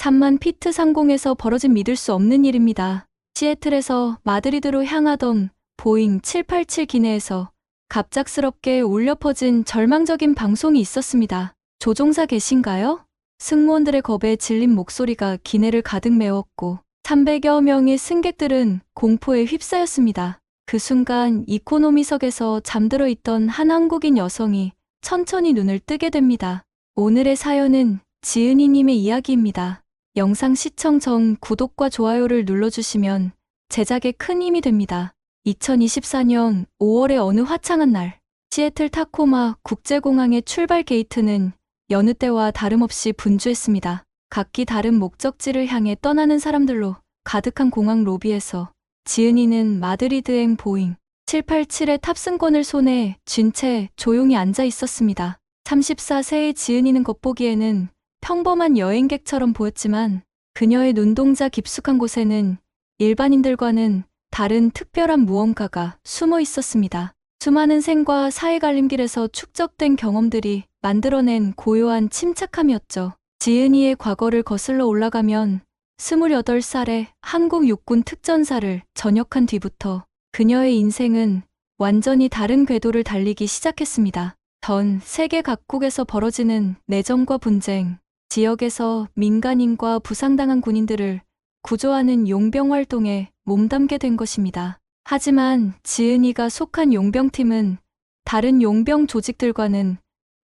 3만 피트 상공에서 벌어진 믿을 수 없는 일입니다. 시애틀에서 마드리드로 향하던 보잉 787 기내에서 갑작스럽게 울려 퍼진 절망적인 방송이 있었습니다. 조종사 계신가요? 승무원들의 겁에 질린 목소리가 기내를 가득 메웠고 300여 명의 승객들은 공포에 휩싸였습니다. 그 순간 이코노미석에서 잠들어 있던 한 한국인 여성이 천천히 눈을 뜨게 됩니다. 오늘의 사연은 지은이님의 이야기입니다. 영상 시청 전 구독과 좋아요를 눌러주시면 제작에 큰 힘이 됩니다. 2024년 5월의 어느 화창한 날, 시애틀 타코마 국제공항의 출발 게이트는 여느 때와 다름없이 분주했습니다. 각기 다른 목적지를 향해 떠나는 사람들로 가득한 공항 로비에서 지은이는 마드리드행 보잉 787의 탑승권을 손에 쥔 채 조용히 앉아 있었습니다. 34세의 지은이는 겉보기에는 평범한 여행객처럼 보였지만 그녀의 눈동자 깊숙한 곳에는 일반인들과는 다른 특별한 무언가가 숨어 있었습니다. 수많은 생과 사회 갈림길에서 축적된 경험들이 만들어낸 고요한 침착함이었죠. 지은이의 과거를 거슬러 올라가면 28살에 한국 육군 특전사를 전역한 뒤부터 그녀의 인생은 완전히 다른 궤도를 달리기 시작했습니다. 전 세계 각국에서 벌어지는 내전과 분쟁, 지역에서 민간인과 부상당한 군인들을 구조하는 용병 활동에 몸담게 된 것입니다. 하지만 지은이가 속한 용병팀은 다른 용병 조직들과는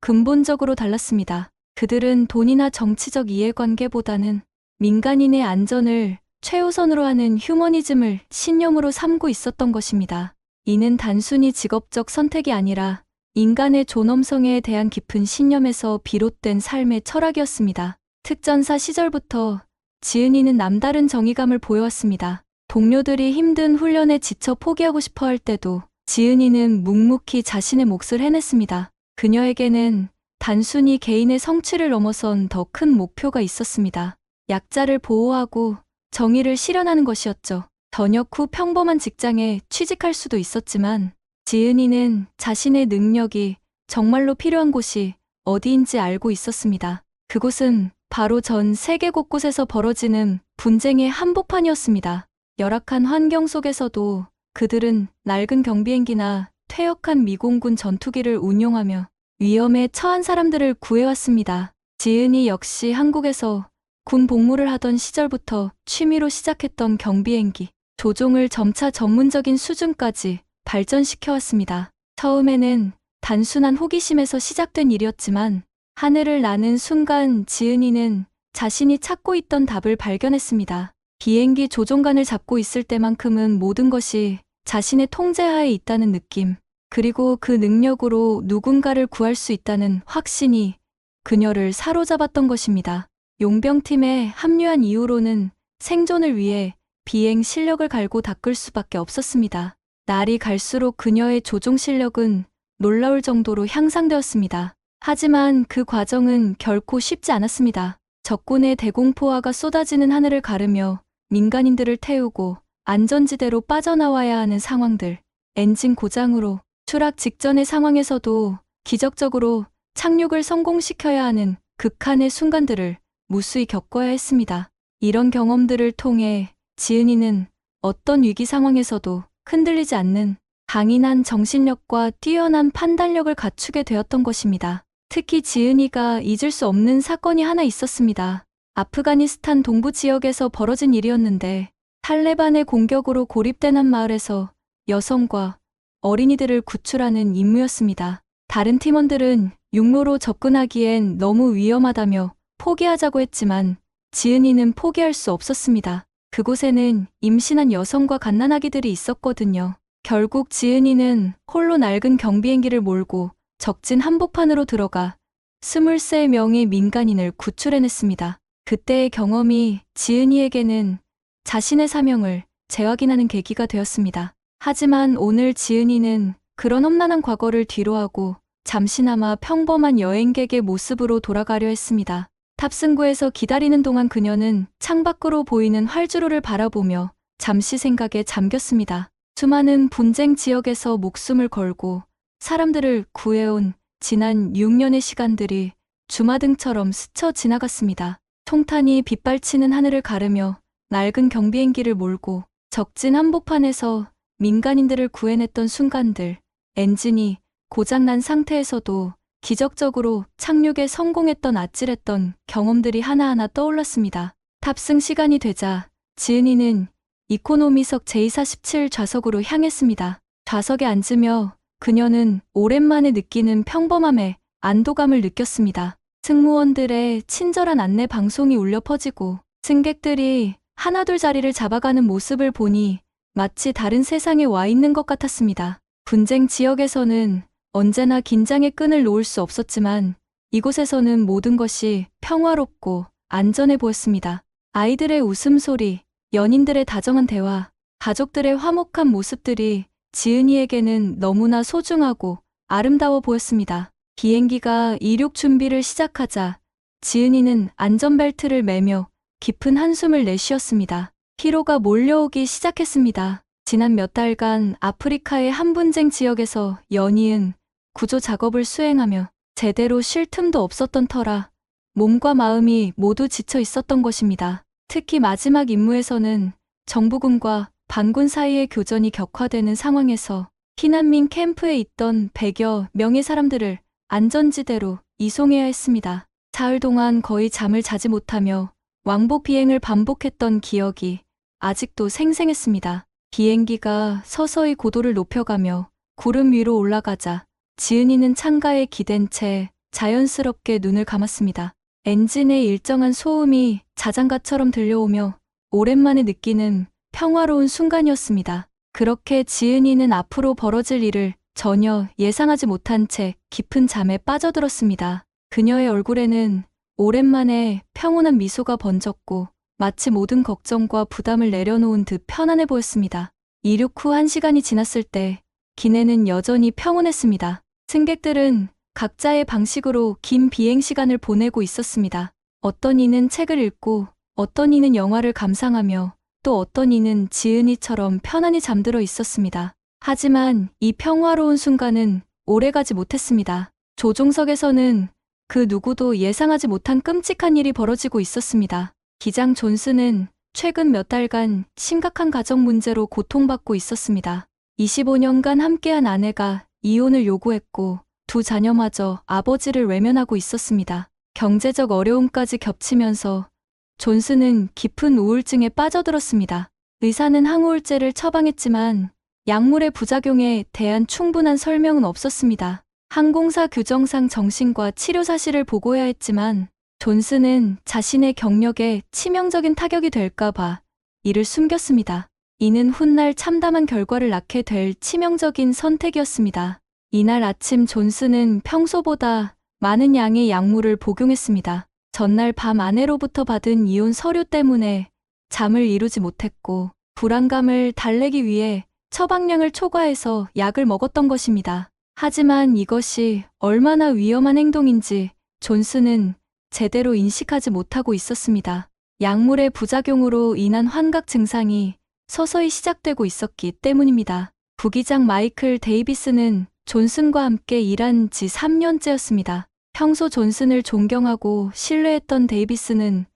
근본적으로 달랐습니다. 그들은 돈이나 정치적 이해관계보다는 민간인의 안전을 최우선으로 하는 휴머니즘을 신념으로 삼고 있었던 것입니다. 이는 단순히 직업적 선택이 아니라 인간의 존엄성에 대한 깊은 신념에서 비롯된 삶의 철학이었습니다. 특전사 시절부터 지은이는 남다른 정의감을 보여왔습니다. 동료들이 힘든 훈련에 지쳐 포기하고 싶어 할 때도 지은이는 묵묵히 자신의 몫을 해냈습니다. 그녀에게는 단순히 개인의 성취를 넘어선 더 큰 목표가 있었습니다. 약자를 보호하고 정의를 실현하는 것이었죠. 전역 후 평범한 직장에 취직할 수도 있었지만 지은이는 자신의 능력이 정말로 필요한 곳이 어디인지 알고 있었습니다. 그곳은 바로 전 세계 곳곳에서 벌어지는 분쟁의 한복판이었습니다. 열악한 환경 속에서도 그들은 낡은 경비행기나 퇴역한 미공군 전투기를 운용하며 위험에 처한 사람들을 구해왔습니다. 지은이 역시 한국에서 군 복무를 하던 시절부터 취미로 시작했던 경비행기 조종을 점차 전문적인 수준까지 발전시켜왔습니다. 처음에는 단순한 호기심에서 시작된 일이었지만 하늘을 나는 순간 지은이는 자신이 찾고 있던 답을 발견했습니다. 비행기 조종관을 잡고 있을 때만큼은 모든 것이 자신의 통제하에 있다는 느낌, 그리고 그 능력으로 누군가를 구할 수 있다는 확신이 그녀를 사로잡았던 것입니다. 용병팀에 합류한 이후로는 생존을 위해 비행 실력을 갈고 닦을 수밖에 없었습니다. 날이 갈수록 그녀의 조종 실력은 놀라울 정도로 향상되었습니다. 하지만 그 과정은 결코 쉽지 않았습니다. 적군의 대공포화가 쏟아지는 하늘을 가르며 민간인들을 태우고 안전지대로 빠져나와야 하는 상황들, 엔진 고장으로 추락 직전의 상황에서도 기적적으로 착륙을 성공시켜야 하는 극한의 순간들을 무수히 겪어야 했습니다. 이런 경험들을 통해 지은이는 어떤 위기 상황에서도 흔들리지 않는 강인한 정신력과 뛰어난 판단력을 갖추게 되었던 것입니다. 특히 지은이가 잊을 수 없는 사건이 하나 있었습니다. 아프가니스탄 동부 지역에서 벌어진 일이었는데 탈레반의 공격으로 고립된 한 마을에서 여성과 어린이들을 구출하는 임무였습니다. 다른 팀원들은 육로로 접근하기엔 너무 위험하다며 포기하자고 했지만 지은이는 포기할 수 없었습니다. 그곳에는 임신한 여성과 갓난아기들이 있었거든요. 결국 지은이는 홀로 낡은 경비행기를 몰고 적진 한복판으로 들어가 23명의 민간인을 구출해냈습니다. 그때의 경험이 지은이에게는 자신의 사명을 재확인하는 계기가 되었습니다. 하지만 오늘 지은이는 그런 험난한 과거를 뒤로하고 잠시나마 평범한 여행객의 모습으로 돌아가려 했습니다. 탑승구에서 기다리는 동안 그녀는 창밖으로 보이는 활주로를 바라보며 잠시 생각에 잠겼습니다. 수많은 분쟁 지역에서 목숨을 걸고 사람들을 구해온 지난 6년의 시간들이 주마등처럼 스쳐 지나갔습니다. 총탄이 빗발치는 하늘을 가르며 낡은 경비행기를 몰고 적진 한복판에서 민간인들을 구해냈던 순간들, 엔진이 고장난 상태에서도 기적적으로 착륙에 성공했던 아찔했던 경험들이 하나하나 떠올랐습니다. 탑승 시간이 되자 지은이는 이코노미석 J47 좌석으로 향했습니다. 좌석에 앉으며 그녀는 오랜만에 느끼는 평범함에 안도감을 느꼈습니다. 승무원들의 친절한 안내 방송이 울려 퍼지고 승객들이 하나둘 자리를 잡아가는 모습을 보니 마치 다른 세상에 와 있는 것 같았습니다. 분쟁 지역에서는 언제나 긴장의 끈을 놓을 수 없었지만 이곳에서는 모든 것이 평화롭고 안전해 보였습니다. 아이들의 웃음소리, 연인들의 다정한 대화, 가족들의 화목한 모습들이 지은이에게는 너무나 소중하고 아름다워 보였습니다. 비행기가 이륙 준비를 시작하자 지은이는 안전벨트를 매며 깊은 한숨을 내쉬었습니다. 피로가 몰려오기 시작했습니다. 지난 몇 달간 아프리카의 한 분쟁 지역에서 연이은 구조 작업을 수행하며 제대로 쉴 틈도 없었던 터라 몸과 마음이 모두 지쳐 있었던 것입니다. 특히 마지막 임무에서는 정부군과 반군 사이의 교전이 격화되는 상황에서 피난민 캠프에 있던 100여 명의 사람들을 안전지대로 이송해야 했습니다. 사흘 동안 거의 잠을 자지 못하며 왕복 비행을 반복했던 기억이 아직도 생생했습니다. 비행기가 서서히 고도를 높여가며 구름 위로 올라가자 지은이는 창가에 기댄 채 자연스럽게 눈을 감았습니다. 엔진의 일정한 소음이 자장가처럼 들려오며 오랜만에 느끼는 평화로운 순간이었습니다. 그렇게 지은이는 앞으로 벌어질 일을 전혀 예상하지 못한 채 깊은 잠에 빠져들었습니다. 그녀의 얼굴에는 오랜만에 평온한 미소가 번졌고 마치 모든 걱정과 부담을 내려놓은 듯 편안해 보였습니다. 이륙 후 1시간이 지났을 때 기내는 여전히 평온했습니다. 승객들은 각자의 방식으로 긴 비행 시간을 보내고 있었습니다. 어떤 이는 책을 읽고 어떤 이는 영화를 감상하며 또 어떤 이는 지은이처럼 편안히 잠들어 있었습니다. 하지만 이 평화로운 순간은 오래가지 못했습니다. 조종석에서는 그 누구도 예상하지 못한 끔찍한 일이 벌어지고 있었습니다. 기장 존슨은 최근 몇 달간 심각한 가정 문제로 고통받고 있었습니다. 25년간 함께한 아내가 이혼을 요구했고 두 자녀마저 아버지를 외면하고 있었습니다. 경제적 어려움까지 겹치면서 존슨은 깊은 우울증에 빠져들었습니다. 의사는 항우울제를 처방했지만 약물의 부작용에 대한 충분한 설명은 없었습니다. 항공사 규정상 정신과 치료 사실을 보고해야 했지만 존슨은 자신의 경력에 치명적인 타격이 될까봐 이를 숨겼습니다. 이는 훗날 참담한 결과를 낳게 될 치명적인 선택이었습니다. 이날 아침 존슨은 평소보다 많은 양의 약물을 복용했습니다. 전날 밤 아내로부터 받은 이혼 서류 때문에 잠을 이루지 못했고 불안감을 달래기 위해 처방량을 초과해서 약을 먹었던 것입니다. 하지만 이것이 얼마나 위험한 행동인지 존슨은 제대로 인식하지 못하고 있었습니다. 약물의 부작용으로 인한 환각 증상이 서서히 시작되고 있었기 때문입니다. 부기장 마이클 데이비스는 존슨과 함께 일한 지 3년째였습니다. 평소 존슨을 존경하고 신뢰했던 데이비스는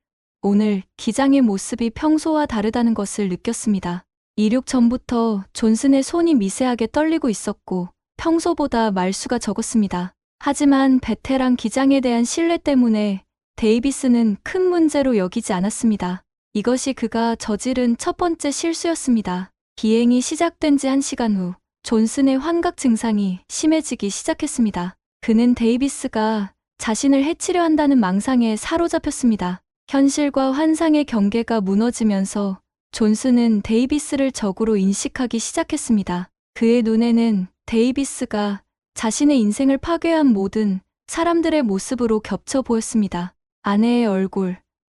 오늘 기장의 모습이 평소와 다르다는 것을 느꼈습니다. 이륙 전부터 존슨의 손이 미세하게 떨리고 있었고 평소보다 말수가 적었습니다. 하지만 베테랑 기장에 대한 신뢰 때문에 데이비스는 큰 문제로 여기지 않았습니다. 이것이 그가 저지른 첫 번째 실수였습니다. 비행이 시작된 지 1시간 후 존슨의 환각 증상이 심해지기 시작했습니다. 그는 데이비스가 자신을 해치려 한다는 망상에 사로잡혔습니다. 현실과 환상의 경계가 무너지면서 존슨은 데이비스를 적으로 인식하기 시작했습니다. 그의 눈에는 데이비스가 자신의 인생을 파괴한 모든 사람들의 모습으로 겹쳐 보였습니다. 아내의 얼굴,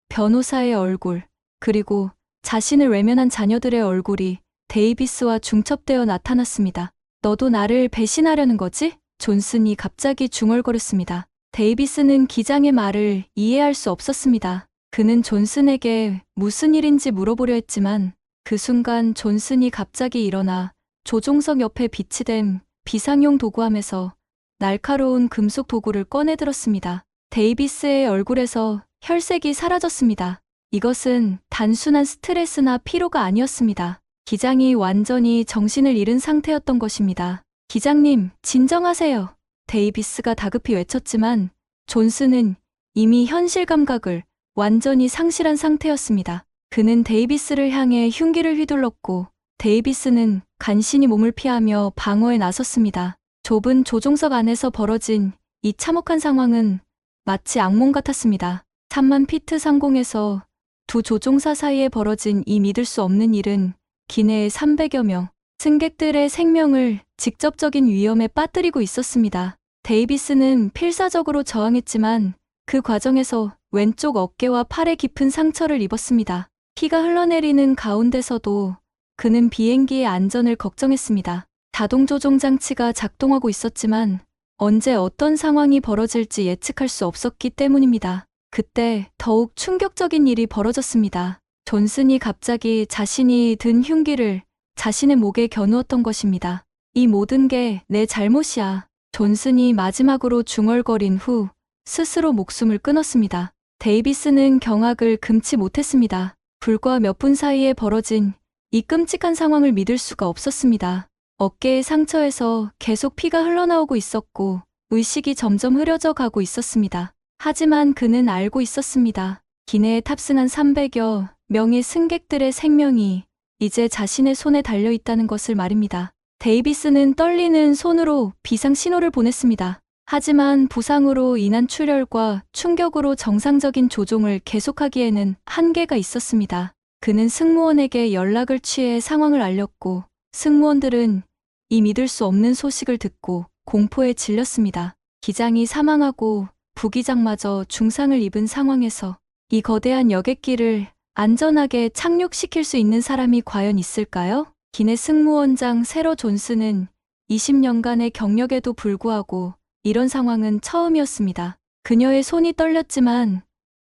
변호사의 얼굴, 그리고 자신을 외면한 자녀들의 얼굴이 데이비스와 중첩되어 나타났습니다. 너도 나를 배신하려는 거지? 존슨이 갑자기 중얼거렸습니다. 데이비스는 기장의 말을 이해할 수 없었습니다. 그는 존슨에게 무슨 일인지 물어보려 했지만 그 순간 존슨이 갑자기 일어나 조종석 옆에 비치된 비상용 도구함에서 날카로운 금속 도구를 꺼내들었습니다. 데이비스의 얼굴에서 혈색이 사라졌습니다. 이것은 단순한 스트레스나 피로가 아니었습니다. 기장이 완전히 정신을 잃은 상태였던 것입니다. 기장님, 진정하세요. 데이비스가 다급히 외쳤지만 존슨은 이미 현실 감각을 완전히 상실한 상태였습니다. 그는 데이비스를 향해 흉기를 휘둘렀고 데이비스는 간신히 몸을 피하며 방어에 나섰습니다. 좁은 조종석 안에서 벌어진 이 참혹한 상황은 마치 악몽 같았습니다. 3만 피트 상공에서 두 조종사 사이에 벌어진 이 믿을 수 없는 일은 기내의 300여 명 승객들의 생명을 직접적인 위험에 빠뜨리고 있었습니다. 데이비스는 필사적으로 저항했지만 그 과정에서 왼쪽 어깨와 팔에 깊은 상처를 입었습니다. 피가 흘러내리는 가운데서도 그는 비행기의 안전을 걱정했습니다. 자동 조종 장치가 작동하고 있었지만 언제 어떤 상황이 벌어질지 예측할 수 없었기 때문입니다. 그때 더욱 충격적인 일이 벌어졌습니다. 존슨이 갑자기 자신이 든 흉기를 자신의 목에 겨누었던 것입니다. 이 모든 게 내 잘못이야. 존슨이 마지막으로 중얼거린 후 스스로 목숨을 끊었습니다. 데이비스는 경악을 금치 못했습니다. 불과 몇 분 사이에 벌어진 이 끔찍한 상황을 믿을 수가 없었습니다. 어깨의 상처에서 계속 피가 흘러나오고 있었고 의식이 점점 흐려져 가고 있었습니다. 하지만 그는 알고 있었습니다. 기내에 탑승한 300여 명의 승객들의 생명이 이제 자신의 손에 달려 있다는 것을 말입니다. 데이비스는 떨리는 손으로 비상 신호를 보냈습니다. 하지만 부상으로 인한 출혈과 충격으로 정상적인 조종을 계속하기에는 한계가 있었습니다. 그는 승무원에게 연락을 취해 상황을 알렸고 승무원들은 이 믿을 수 없는 소식을 듣고 공포에 질렸습니다. 기장이 사망하고 부기장마저 중상을 입은 상황에서 이 거대한 여객기를 안전하게 착륙시킬 수 있는 사람이 과연 있을까요? 기내 승무원장 세러 존슨은 20년간의 경력에도 불구하고 이런 상황은 처음이었습니다. 그녀의 손이 떨렸지만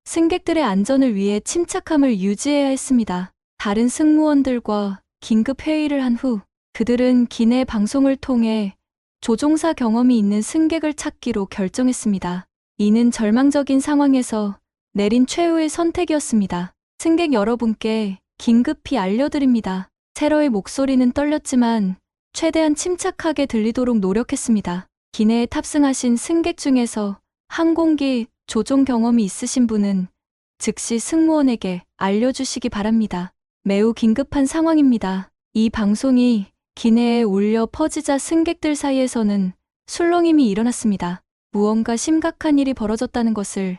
승객들의 안전을 위해 침착함을 유지해야 했습니다. 다른 승무원들과 긴급 회의를 한 후 그들은 기내 방송을 통해 조종사 경험이 있는 승객을 찾기로 결정했습니다. 이는 절망적인 상황에서 내린 최후의 선택이었습니다. 승객 여러분께 긴급히 알려드립니다. 세러의 목소리는 떨렸지만 최대한 침착하게 들리도록 노력했습니다. 기내에 탑승하신 승객 중에서 항공기 조종 경험이 있으신 분은 즉시 승무원에게 알려주시기 바랍니다. 매우 긴급한 상황입니다. 이 방송이 기내에 울려 퍼지자 승객들 사이에서는 술렁임이 일어났습니다. 무언가 심각한 일이 벌어졌다는 것을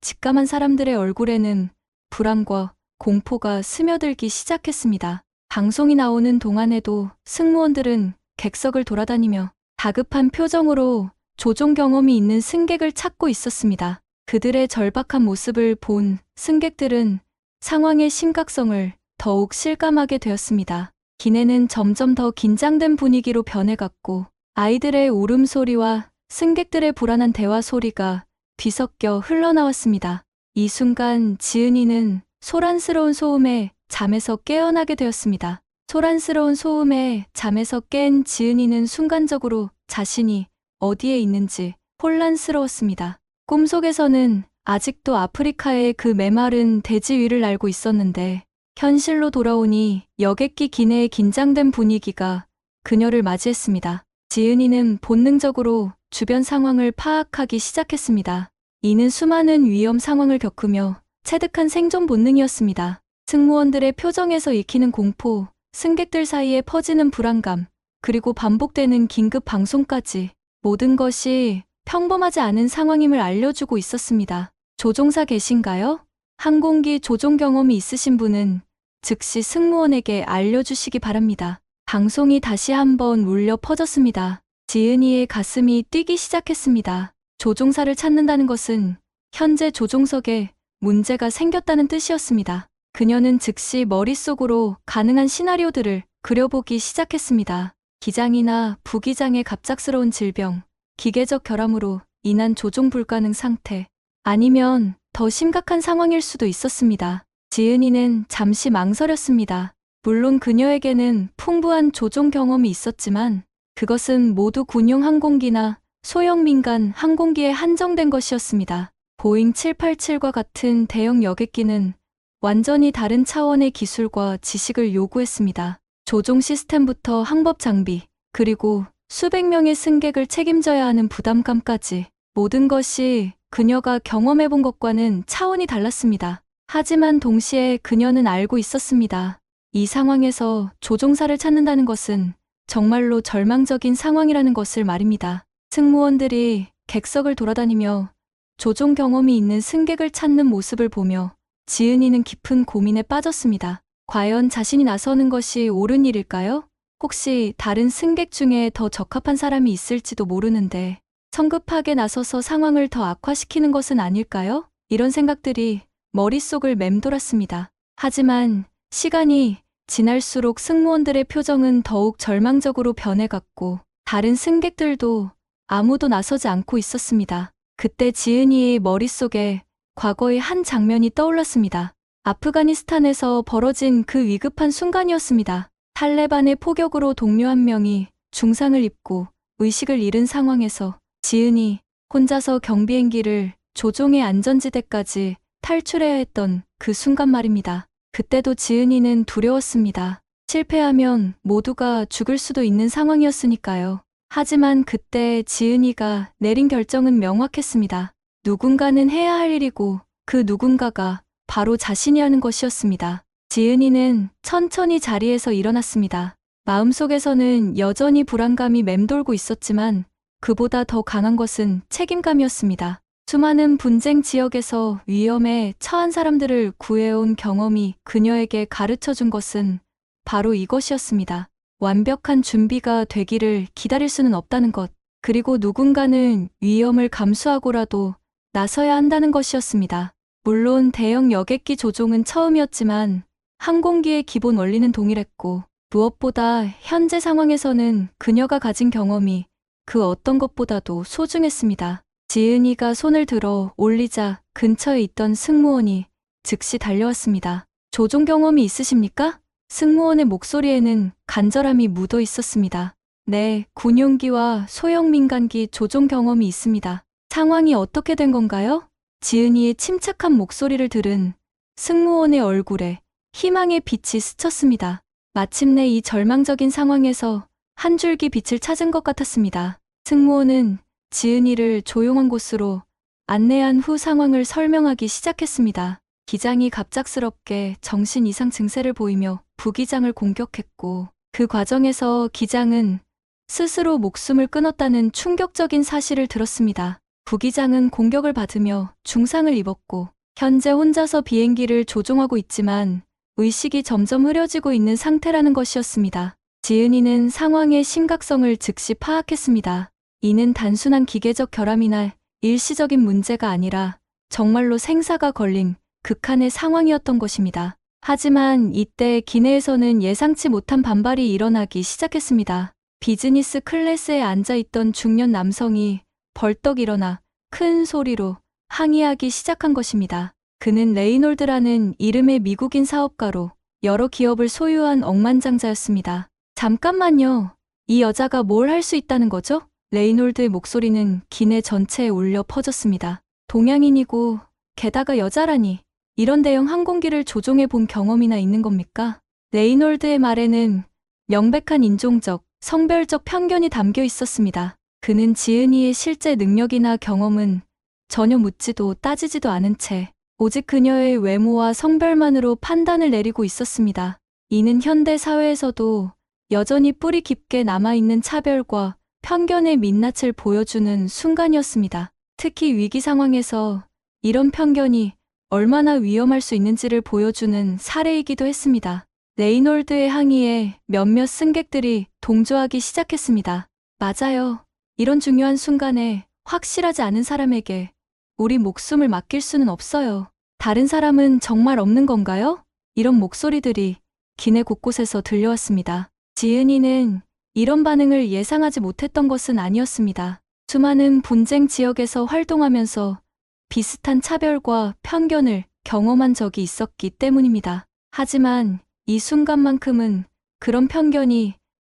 직감한 사람들의 얼굴에는 불안과 공포가 스며들기 시작했습니다. 방송이 나오는 동안에도 승무원들은 객석을 돌아다니며 다급한 표정으로 조종 경험이 있는 승객을 찾고 있었습니다. 그들의 절박한 모습을 본 승객들은 상황의 심각성을 더욱 실감하게 되었습니다. 기내는 점점 더 긴장된 분위기로 변해갔고 아이들의 울음소리와 승객들의 불안한 대화 소리가 뒤섞여 흘러나왔습니다. 이 순간 지은이는 소란스러운 소음에 잠에서 깨어나게 되었습니다. 소란스러운 소음에 잠에서 깬 지은이는 순간적으로 자신이 어디에 있는지 혼란스러웠습니다. 꿈속에서는 아직도 아프리카의 그 메마른 대지 위를 날고 있었는데 현실로 돌아오니 여객기 기내의 긴장된 분위기가 그녀를 맞이했습니다. 지은이는 본능적으로 주변 상황을 파악하기 시작했습니다. 이는 수많은 위험 상황을 겪으며 체득한 생존 본능이었습니다. 승무원들의 표정에서 익히는 공포, 승객들 사이에 퍼지는 불안감, 그리고 반복되는 긴급 방송까지 모든 것이 평범하지 않은 상황임을 알려주고 있었습니다. 조종사 계신가요? 항공기 조종 경험이 있으신 분은 즉시 승무원에게 알려주시기 바랍니다. 방송이 다시 한번 울려 퍼졌습니다. 지은이의 가슴이 뛰기 시작했습니다. 조종사를 찾는다는 것은 현재 조종석에 문제가 생겼다는 뜻이었습니다. 그녀는 즉시 머릿속으로 가능한 시나리오들을 그려보기 시작했습니다. 기장이나 부기장의 갑작스러운 질병, 기계적 결함으로 인한 조종 불가능 상태, 아니면 더 심각한 상황일 수도 있었습니다. 지은이는 잠시 망설였습니다. 물론 그녀에게는 풍부한 조종 경험이 있었지만 그것은 모두 군용 항공기나 소형 민간 항공기에 한정된 것이었습니다. 보잉 787과 같은 대형 여객기는 완전히 다른 차원의 기술과 지식을 요구했습니다. 조종 시스템부터 항법 장비, 그리고 수백 명의 승객을 책임져야 하는 부담감까지 모든 것이 그녀가 경험해본 것과는 차원이 달랐습니다. 하지만 동시에 그녀는 알고 있었습니다. 이 상황에서 조종사를 찾는다는 것은 정말로 절망적인 상황이라는 것을 말입니다. 승무원들이 객석을 돌아다니며 조종 경험이 있는 승객을 찾는 모습을 보며 지은이는 깊은 고민에 빠졌습니다. 과연 자신이 나서는 것이 옳은 일일까요? 혹시 다른 승객 중에 더 적합한 사람이 있을지도 모르는데 성급하게 나서서 상황을 더 악화시키는 것은 아닐까요? 이런 생각들이 머릿속을 맴돌았습니다. 하지만 시간이 지날수록 승무원들의 표정은 더욱 절망적으로 변해갔고 다른 승객들도 아무도 나서지 않고 있었습니다. 그때 지은이의 머릿속에 과거의 한 장면이 떠올랐습니다. 아프가니스탄에서 벌어진 그 위급한 순간이었습니다. 탈레반의 포격으로 동료 한 명이 중상을 입고 의식을 잃은 상황에서 지은이 혼자서 경비행기를 조종의 안전지대까지 탈출해야 했던 그 순간 말입니다. 그때도 지은이는 두려웠습니다. 실패하면 모두가 죽을 수도 있는 상황이었으니까요. 하지만 그때 지은이가 내린 결정은 명확했습니다. 누군가는 해야 할 일이고 그 누군가가 바로 자신이라는 것이었습니다. 지은이는 천천히 자리에서 일어났습니다. 마음속에서는 여전히 불안감이 맴돌고 있었지만 그보다 더 강한 것은 책임감이었습니다. 수많은 분쟁 지역에서 위험에 처한 사람들을 구해온 경험이 그녀에게 가르쳐준 것은 바로 이것이었습니다. 완벽한 준비가 되기를 기다릴 수는 없다는 것, 그리고 누군가는 위험을 감수하고라도 나서야 한다는 것이었습니다. 물론 대형 여객기 조종은 처음이었지만 항공기의 기본 원리는 동일했고 무엇보다 현재 상황에서는 그녀가 가진 경험이 그 어떤 것보다도 소중했습니다. 지은이가 손을 들어 올리자 근처에 있던 승무원이 즉시 달려왔습니다. 조종 경험이 있으십니까? 승무원의 목소리에는 간절함이 묻어 있었습니다. 네, 군용기와 소형 민간기 조종 경험이 있습니다. 상황이 어떻게 된 건가요? 지은이의 침착한 목소리를 들은 승무원의 얼굴에 희망의 빛이 스쳤습니다. 마침내 이 절망적인 상황에서 한 줄기 빛을 찾은 것 같았습니다. 승무원은 지은이를 조용한 곳으로 안내한 후 상황을 설명하기 시작했습니다. 기장이 갑작스럽게 정신 이상 증세를 보이며 부기장을 공격했고 그 과정에서 기장은 스스로 목숨을 끊었다는 충격적인 사실을 들었습니다. 부기장은 공격을 받으며 중상을 입었고 현재 혼자서 비행기를 조종하고 있지만 의식이 점점 흐려지고 있는 상태라는 것이었습니다. 지은이는 상황의 심각성을 즉시 파악했습니다. 이는 단순한 기계적 결함이나 일시적인 문제가 아니라 정말로 생사가 걸린 극한의 상황이었던 것입니다. 하지만 이때 기내에서는 예상치 못한 반발이 일어나기 시작했습니다. 비즈니스 클래스에 앉아있던 중년 남성이 벌떡 일어나 큰 소리로 항의하기 시작한 것입니다. 그는 레이놀드라는 이름의 미국인 사업가로 여러 기업을 소유한 억만장자였습니다. 잠깐만요. 이 여자가 뭘 할 수 있다는 거죠? 레이놀드의 목소리는 기내 전체에 울려 퍼졌습니다. 동양인이고 게다가 여자라니. 이런 대형 항공기를 조종해 본 경험이나 있는 겁니까? 레이놀드의 말에는 명백한 인종적, 성별적 편견이 담겨 있었습니다. 그는 지은이의 실제 능력이나 경험은 전혀 묻지도 따지지도 않은 채 오직 그녀의 외모와 성별만으로 판단을 내리고 있었습니다. 이는 현대 사회에서도 여전히 뿌리 깊게 남아있는 차별과 편견의 민낯을 보여주는 순간이었습니다. 특히 위기 상황에서 이런 편견이 얼마나 위험할 수 있는지를 보여주는 사례이기도 했습니다. 레이놀드의 항의에 몇몇 승객들이 동조하기 시작했습니다. 맞아요. 이런 중요한 순간에 확실하지 않은 사람에게 우리 목숨을 맡길 수는 없어요. 다른 사람은 정말 없는 건가요? 이런 목소리들이 기내 곳곳에서 들려왔습니다. 지은이는 이런 반응을 예상하지 못했던 것은 아니었습니다. 수많은 분쟁 지역에서 활동하면서 비슷한 차별과 편견을 경험한 적이 있었기 때문입니다. 하지만 이 순간만큼은 그런 편견이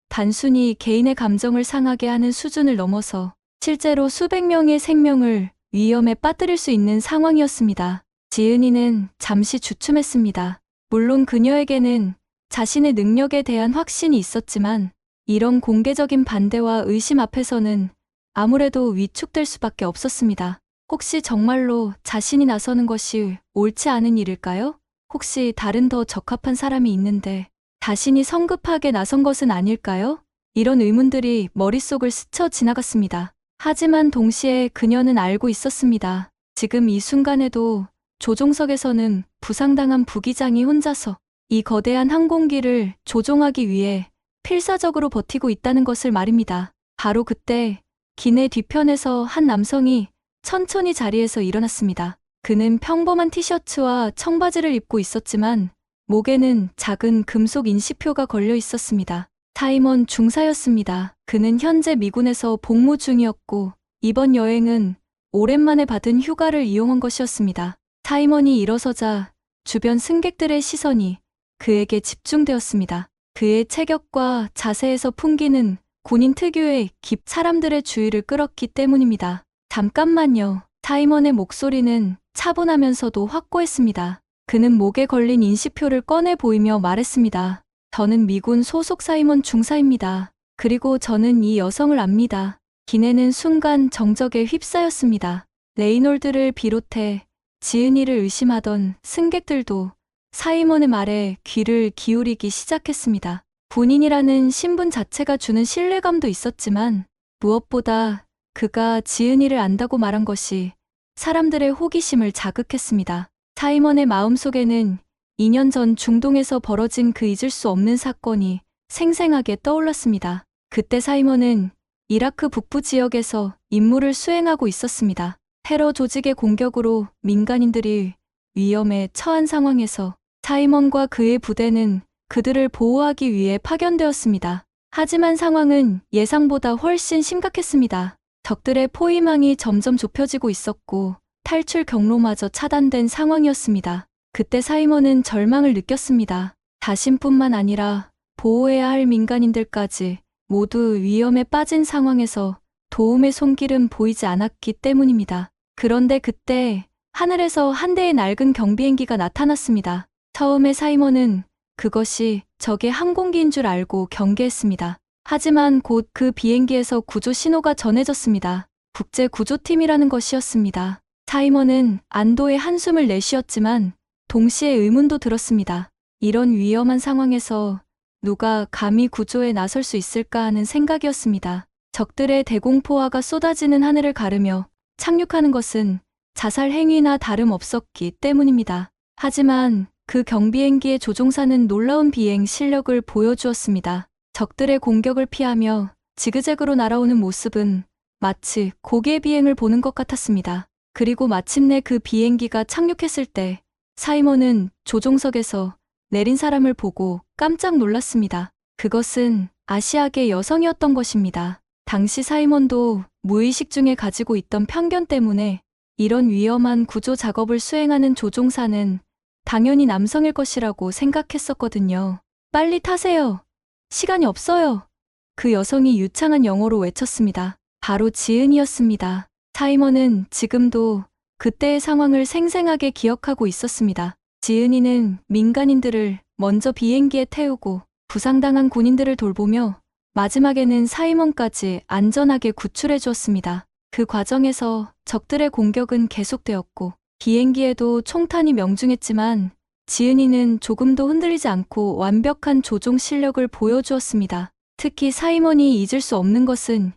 단순히 개인의 감정을 상하게 하는 수준을 넘어서 실제로 수백 명의 생명을 위험에 빠뜨릴 수 있는 상황이었습니다. 지은이는 잠시 주춤했습니다. 물론 그녀에게는 자신의 능력에 대한 확신이 있었지만 이런 공개적인 반대와 의심 앞에서는 아무래도 위축될 수밖에 없었습니다. 혹시 정말로 자신이 나서는 것이 옳지 않은 일일까요? 혹시 다른 더 적합한 사람이 있는데 자신이 성급하게 나선 것은 아닐까요? 이런 의문들이 머릿속을 스쳐 지나갔습니다. 하지만 동시에 그녀는 알고 있었습니다. 지금 이 순간에도 조종석에서는 부상당한 부기장이 혼자서 이 거대한 항공기를 조종하기 위해 필사적으로 버티고 있다는 것을 말입니다. 바로 그때 기내 뒤편에서 한 남성이 천천히 자리에서 일어났습니다. 그는 평범한 티셔츠와 청바지를 입고 있었지만 목에는 작은 금속 인식표가 걸려 있었습니다. 사이먼 중사였습니다. 그는 현재 미군에서 복무 중이었고 이번 여행은 오랜만에 받은 휴가를 이용한 것이었습니다. 사이먼이 일어서자 주변 승객들의 시선이 그에게 집중되었습니다. 그의 체격과 자세에서 풍기는 군인 특유의 사람들의 주의를 끌었기 때문입니다. 잠깐만요. 사이먼의 목소리는 차분하면서도 확고했습니다. 그는 목에 걸린 인식표를 꺼내 보이며 말했습니다. 저는 미군 소속 사이먼 중사입니다. 그리고 저는 이 여성을 압니다. 기내는 순간 정적에 휩싸였습니다. 레이놀드를 비롯해 지은이를 의심하던 승객들도 사이먼의 말에 귀를 기울이기 시작했습니다. 군인이라는 신분 자체가 주는 신뢰감도 있었지만 무엇보다 그가 지은이를 안다고 말한 것이 사람들의 호기심을 자극했습니다. 사이먼의 마음속에는 2년 전 중동에서 벌어진 그 잊을 수 없는 사건이 생생하게 떠올랐습니다. 그때 사이먼은 이라크 북부 지역에서 임무를 수행하고 있었습니다. 테러 조직의 공격으로 민간인들이 위험에 처한 상황에서 사이먼과 그의 부대는 그들을 보호하기 위해 파견되었습니다. 하지만 상황은 예상보다 훨씬 심각했습니다. 적들의 포위망이 점점 좁혀지고 있었고 탈출 경로마저 차단된 상황이었습니다. 그때 사이먼은 절망을 느꼈습니다. 자신뿐만 아니라 보호해야 할 민간인들까지 모두 위험에 빠진 상황에서 도움의 손길은 보이지 않았기 때문입니다. 그런데 그때 하늘에서 한 대의 낡은 경비행기가 나타났습니다. 처음에 사이먼은 그것이 적의 항공기인 줄 알고 경계했습니다. 하지만 곧 그 비행기에서 구조 신호가 전해졌습니다. 국제구조팀이라는 것이었습니다. 사이먼은 안도의 한숨을 내쉬었지만 동시에 의문도 들었습니다. 이런 위험한 상황에서 누가 감히 구조에 나설 수 있을까 하는 생각이었습니다. 적들의 대공포화가 쏟아지는 하늘을 가르며 착륙하는 것은 자살 행위나 다름없었기 때문입니다. 하지만 그 경비행기의 조종사는 놀라운 비행 실력을 보여주었습니다. 적들의 공격을 피하며 지그재그로 날아오는 모습은 마치 고개 비행을 보는 것 같았습니다. 그리고 마침내 그 비행기가 착륙했을 때 사이먼은 조종석에서 내린 사람을 보고 깜짝 놀랐습니다. 그것은 아시아계 여성이었던 것입니다. 당시 사이먼도 무의식 중에 가지고 있던 편견 때문에 이런 위험한 구조 작업을 수행하는 조종사는 당연히 남성일 것이라고 생각했었거든요. 빨리 타세요. 시간이 없어요. 그 여성이 유창한 영어로 외쳤습니다. 바로 지은이었습니다. 사이먼은 지금도 그때의 상황을 생생하게 기억하고 있었습니다. 지은이는 민간인들을 먼저 비행기에 태우고 부상당한 군인들을 돌보며 마지막에는 사이먼까지 안전하게 구출해 주었습니다. 그 과정에서 적들의 공격은 계속되었고 비행기에도 총탄이 명중했지만 지은이는 조금도 흔들리지 않고 완벽한 조종 실력을 보여주었습니다. 특히 사이먼이 잊을 수 없는 것은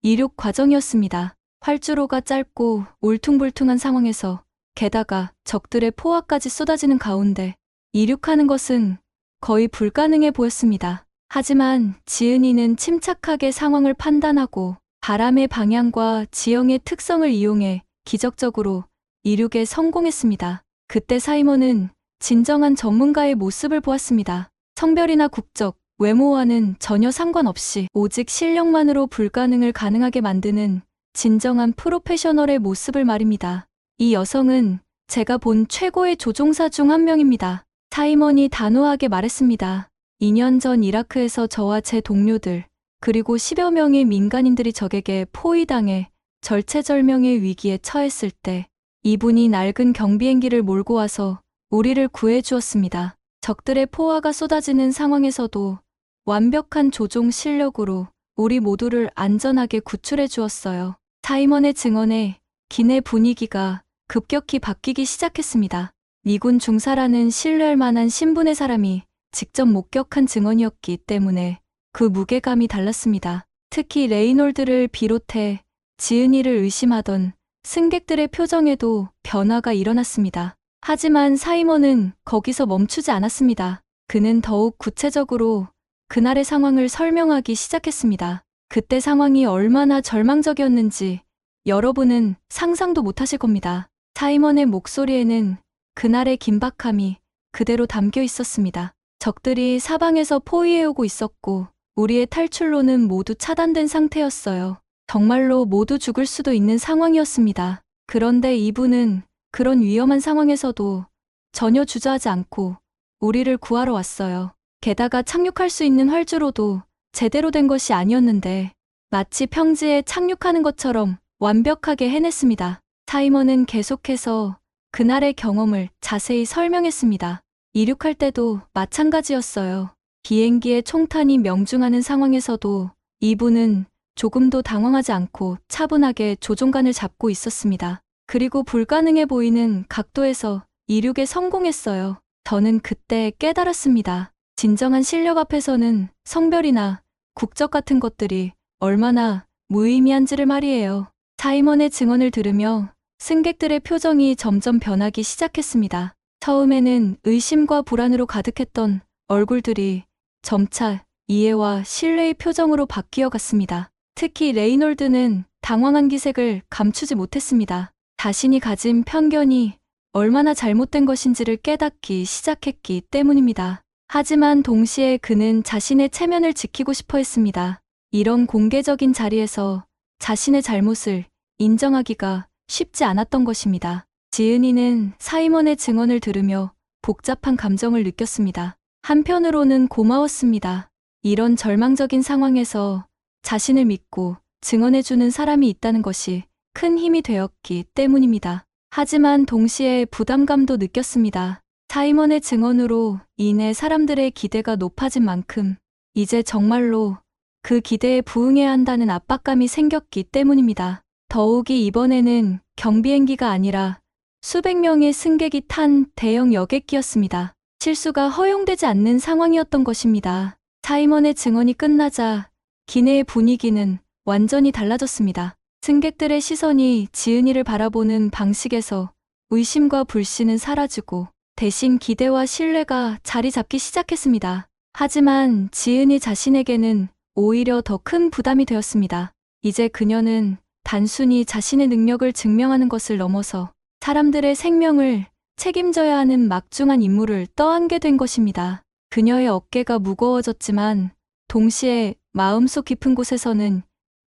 이륙 과정이었습니다. 활주로가 짧고 울퉁불퉁한 상황에서 게다가 적들의 포화까지 쏟아지는 가운데 이륙하는 것은 거의 불가능해 보였습니다. 하지만 지은이는 침착하게 상황을 판단하고 바람의 방향과 지형의 특성을 이용해 기적적으로 이륙에 성공했습니다. 그때 사이먼은 진정한 전문가의 모습을 보았습니다. 성별이나 국적, 외모와는 전혀 상관없이 오직 실력만으로 불가능을 가능하게 만드는 진정한 프로페셔널의 모습을 말입니다. 이 여성은 제가 본 최고의 조종사 중 한 명입니다. 사이먼이 단호하게 말했습니다. 2년 전 이라크에서 저와 제 동료들, 그리고 10여 명의 민간인들이 적에게 포위당해 절체절명의 위기에 처했을 때 이분이 낡은 경비행기를 몰고 와서 우리를 구해 주었습니다. 적들의 포화가 쏟아지는 상황에서도 완벽한 조종 실력으로 우리 모두를 안전하게 구출해 주었어요. 사이먼의 증언에 기내 분위기가 급격히 바뀌기 시작했습니다. 미군 중사라는 신뢰할 만한 신분의 사람이 직접 목격한 증언이었기 때문에 그 무게감이 달랐습니다. 특히 레이놀드를 비롯해 지은이를 의심하던 승객들의 표정에도 변화가 일어났습니다. 하지만 사이먼은 거기서 멈추지 않았습니다. 그는 더욱 구체적으로 그날의 상황을 설명하기 시작했습니다. 그때 상황이 얼마나 절망적이었는지 여러분은 상상도 못하실 겁니다. 사이먼의 목소리에는 그날의 긴박함이 그대로 담겨 있었습니다. 적들이 사방에서 포위해오고 있었고 우리의 탈출로는 모두 차단된 상태였어요. 정말로 모두 죽을 수도 있는 상황이었습니다. 그런데 이분은 그런 위험한 상황에서도 전혀 주저하지 않고 우리를 구하러 왔어요. 게다가 착륙할 수 있는 활주로도 제대로 된 것이 아니었는데 마치 평지에 착륙하는 것처럼 완벽하게 해냈습니다. 사이먼은 계속해서 그날의 경험을 자세히 설명했습니다. 이륙할 때도 마찬가지였어요. 비행기의 총탄이 명중하는 상황에서도 이분은 조금도 당황하지 않고 차분하게 조종관을 잡고 있었습니다. 그리고 불가능해 보이는 각도에서 이륙에 성공했어요. 저는 그때 깨달았습니다. 진정한 실력 앞에서는 성별이나 국적 같은 것들이 얼마나 무의미한지를 말이에요. 사이먼의 증언을 들으며 승객들의 표정이 점점 변하기 시작했습니다. 처음에는 의심과 불안으로 가득했던 얼굴들이 점차 이해와 신뢰의 표정으로 바뀌어 갔습니다. 특히 레이놀드는 당황한 기색을 감추지 못했습니다. 자신이 가진 편견이 얼마나 잘못된 것인지를 깨닫기 시작했기 때문입니다. 하지만 동시에 그는 자신의 체면을 지키고 싶어 했습니다. 이런 공개적인 자리에서 자신의 잘못을 인정하기가 쉽지 않았던 것입니다. 지은이는 사이먼의 증언을 들으며 복잡한 감정을 느꼈습니다. 한편으로는 고마웠습니다. 이런 절망적인 상황에서 자신을 믿고 증언해주는 사람이 있다는 것이 큰 힘이 되었기 때문입니다. 하지만 동시에 부담감도 느꼈습니다. 사이먼의 증언으로 인해 사람들의 기대가 높아진 만큼 이제 정말로 그 기대에 부응해야 한다는 압박감이 생겼기 때문입니다. 더욱이 이번에는 경비행기가 아니라 수백 명의 승객이 탄 대형 여객기였습니다. 실수가 허용되지 않는 상황이었던 것입니다. 사이먼의 증언이 끝나자 기내의 분위기는 완전히 달라졌습니다. 승객들의 시선이 지은이를 바라보는 방식에서 의심과 불신은 사라지고 대신 기대와 신뢰가 자리 잡기 시작했습니다. 하지만 지은이 자신에게는 오히려 더 큰 부담이 되었습니다. 이제 그녀는 단순히 자신의 능력을 증명하는 것을 넘어서 사람들의 생명을 책임져야 하는 막중한 임무를 떠안게 된 것입니다. 그녀의 어깨가 무거워졌지만 동시에 마음속 깊은 곳에서는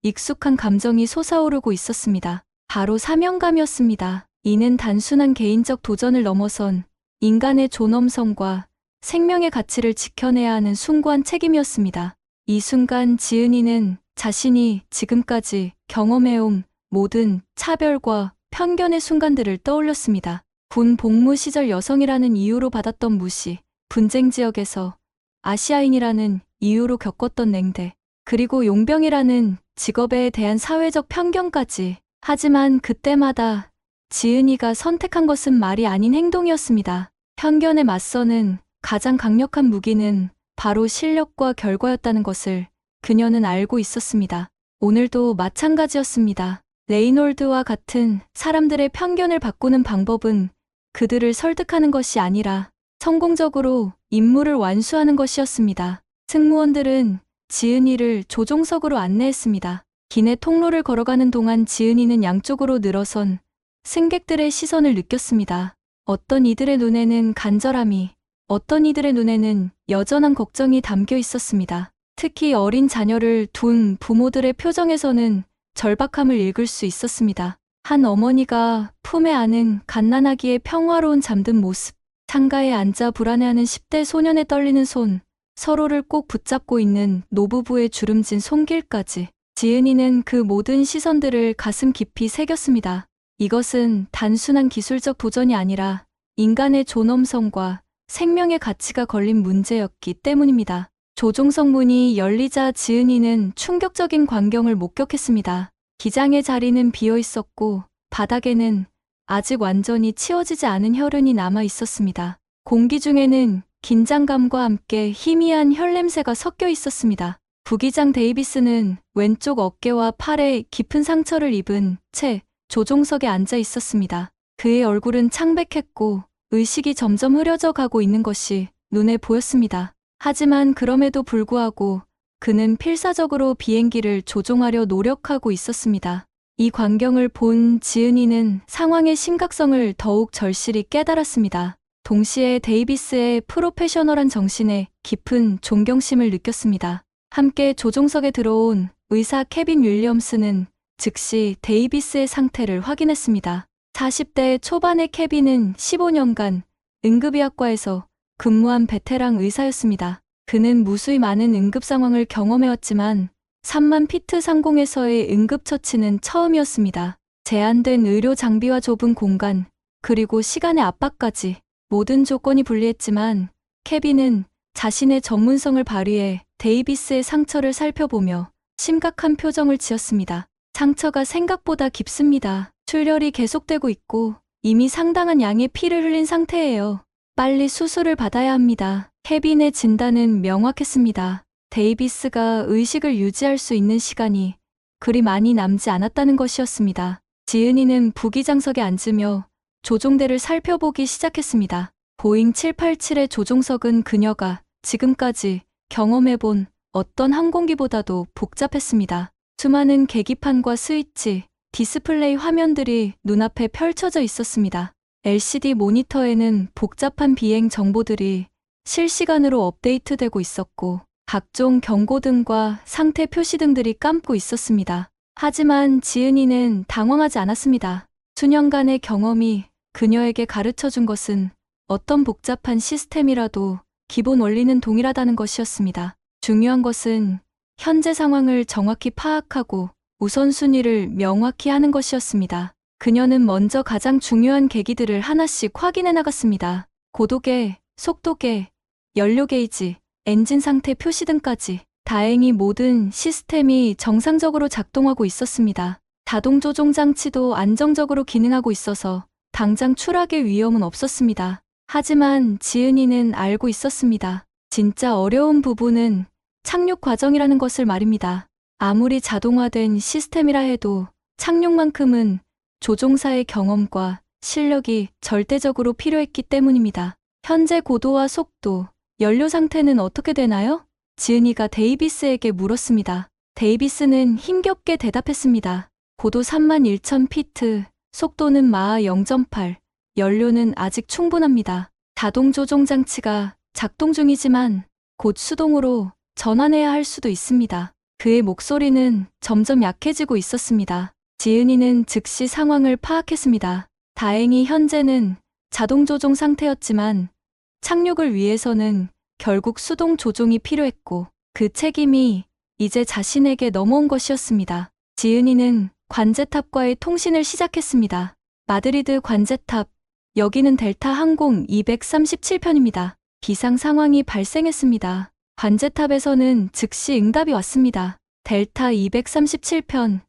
익숙한 감정이 솟아오르고 있었습니다. 바로 사명감이었습니다. 이는 단순한 개인적 도전을 넘어선 인간의 존엄성과 생명의 가치를 지켜내야 하는 숭고한 책임이었습니다. 이 순간 지은이는 자신이 지금까지 경험해온 모든 차별과 편견의 순간들을 떠올렸습니다. 군 복무 시절 여성이라는 이유로 받았던 무시, 분쟁 지역에서 아시아인이라는 이유로 겪었던 냉대, 그리고 용병이라는 직업에 대한 사회적 편견까지. 하지만 그때마다 지은이가 선택한 것은 말이 아닌 행동이었습니다. 편견에 맞서는 가장 강력한 무기는 바로 실력과 결과였다는 것을 그녀는 알고 있었습니다. 오늘도 마찬가지였습니다. 레이놀드와 같은 사람들의 편견을 바꾸는 방법은 그들을 설득하는 것이 아니라 성공적으로 임무를 완수하는 것이었습니다. 승무원들은 지은이를 조종석으로 안내했습니다. 기내 통로를 걸어가는 동안 지은이는 양쪽으로 늘어선 승객들의 시선을 느꼈습니다. 어떤 이들의 눈에는 간절함이, 어떤 이들의 눈에는 여전한 걱정이 담겨 있었습니다. 특히 어린 자녀를 둔 부모들의 표정에서는 절박함을 읽을 수 있었습니다. 한 어머니가 품에 안은 갓난아기의 평화로운 잠든 모습, 창가에 앉아 불안해하는 10대 소년의 떨리는 손, 서로를 꼭 붙잡고 있는 노부부의 주름진 손길까지. 지은이는 그 모든 시선들을 가슴 깊이 새겼습니다. 이것은 단순한 기술적 도전이 아니라 인간의 존엄성과 생명의 가치가 걸린 문제였기 때문입니다. 조종석 문이 열리자 지은이는 충격적인 광경을 목격했습니다. 기장의 자리는 비어 있었고 바닥에는 아직 완전히 치워지지 않은 혈흔이 남아 있었습니다. 공기 중에는 긴장감과 함께 희미한 혈냄새가 섞여 있었습니다. 부기장 데이비스는 왼쪽 어깨와 팔에 깊은 상처를 입은 채 조종석에 앉아 있었습니다. 그의 얼굴은 창백했고 의식이 점점 흐려져 가고 있는 것이 눈에 보였습니다. 하지만 그럼에도 불구하고 그는 필사적으로 비행기를 조종하려 노력하고 있었습니다. 이 광경을 본 지은이는 상황의 심각성을 더욱 절실히 깨달았습니다. 동시에 데이비스의 프로페셔널한 정신에 깊은 존경심을 느꼈습니다. 함께 조종석에 들어온 의사 케빈 윌리엄스는 즉시 데이비스의 상태를 확인했습니다. 40대 초반의 케빈은 15년간 응급의학과에서 근무한 베테랑 의사였습니다. 그는 무수히 많은 응급 상황을 경험해왔지만 3만 피트 상공에서의 응급처치는 처음이었습니다. 제한된 의료 장비와 좁은 공간, 그리고 시간의 압박까지 모든 조건이 불리했지만 케빈은 자신의 전문성을 발휘해 데이비스의 상처를 살펴보며 심각한 표정을 지었습니다. 상처가 생각보다 깊습니다. 출혈이 계속되고 있고 이미 상당한 양의 피를 흘린 상태예요. 빨리 수술을 받아야 합니다. 케빈의 진단은 명확했습니다. 데이비스가 의식을 유지할 수 있는 시간이 그리 많이 남지 않았다는 것이었습니다. 지은이는 부기장석에 앉으며 조종대를 살펴보기 시작했습니다. 보잉 787의 조종석은 그녀가 지금까지 경험해본 어떤 항공기보다도 복잡했습니다. 수많은 계기판과 스위치, 디스플레이 화면들이 눈앞에 펼쳐져 있었습니다. LCD 모니터에는 복잡한 비행 정보들이 실시간으로 업데이트되고 있었고 각종 경고등과 상태 표시등들이 깜고 있었습니다. 하지만 지은이는 당황하지 않았습니다. 수년간의 경험이 그녀에게 가르쳐준 것은 어떤 복잡한 시스템이라도 기본 원리는 동일하다는 것이었습니다. 중요한 것은 현재 상황을 정확히 파악하고 우선순위를 명확히 하는 것이었습니다. 그녀는 먼저 가장 중요한 계기들을 하나씩 확인해 나갔습니다. 고도계, 속도계, 연료 게이지, 엔진 상태 표시 등까지. 다행히 모든 시스템이 정상적으로 작동하고 있었습니다. 자동 조종 장치도 안정적으로 기능하고 있어서 당장 추락의 위험은 없었습니다. 하지만 지은이는 알고 있었습니다. 진짜 어려운 부분은 착륙 과정이라는 것을 말입니다. 아무리 자동화된 시스템이라 해도 착륙만큼은 조종사의 경험과 실력이 절대적으로 필요했기 때문입니다. 현재 고도와 속도, 연료 상태는 어떻게 되나요? 지은이가 데이비스에게 물었습니다. 데이비스는 힘겹게 대답했습니다. 고도 31,000피트, 속도는 마하 0.8, 연료는 아직 충분합니다. 자동 조종 장치가 작동 중이지만 곧 수동으로 전환해야 할 수도 있습니다. 그의 목소리는 점점 약해지고 있었습니다. 지은이는 즉시 상황을 파악했습니다. 다행히 현재는 자동 조종 상태였지만 착륙을 위해서는 결국 수동 조종이 필요했고 그 책임이 이제 자신에게 넘어온 것이었습니다. 지은이는 관제탑과의 통신을 시작했습니다. 마드리드 관제탑, 여기는 델타 항공 237편입니다. 비상 상황이 발생했습니다. 관제탑에서는 즉시 응답이 왔습니다. 델타 237편,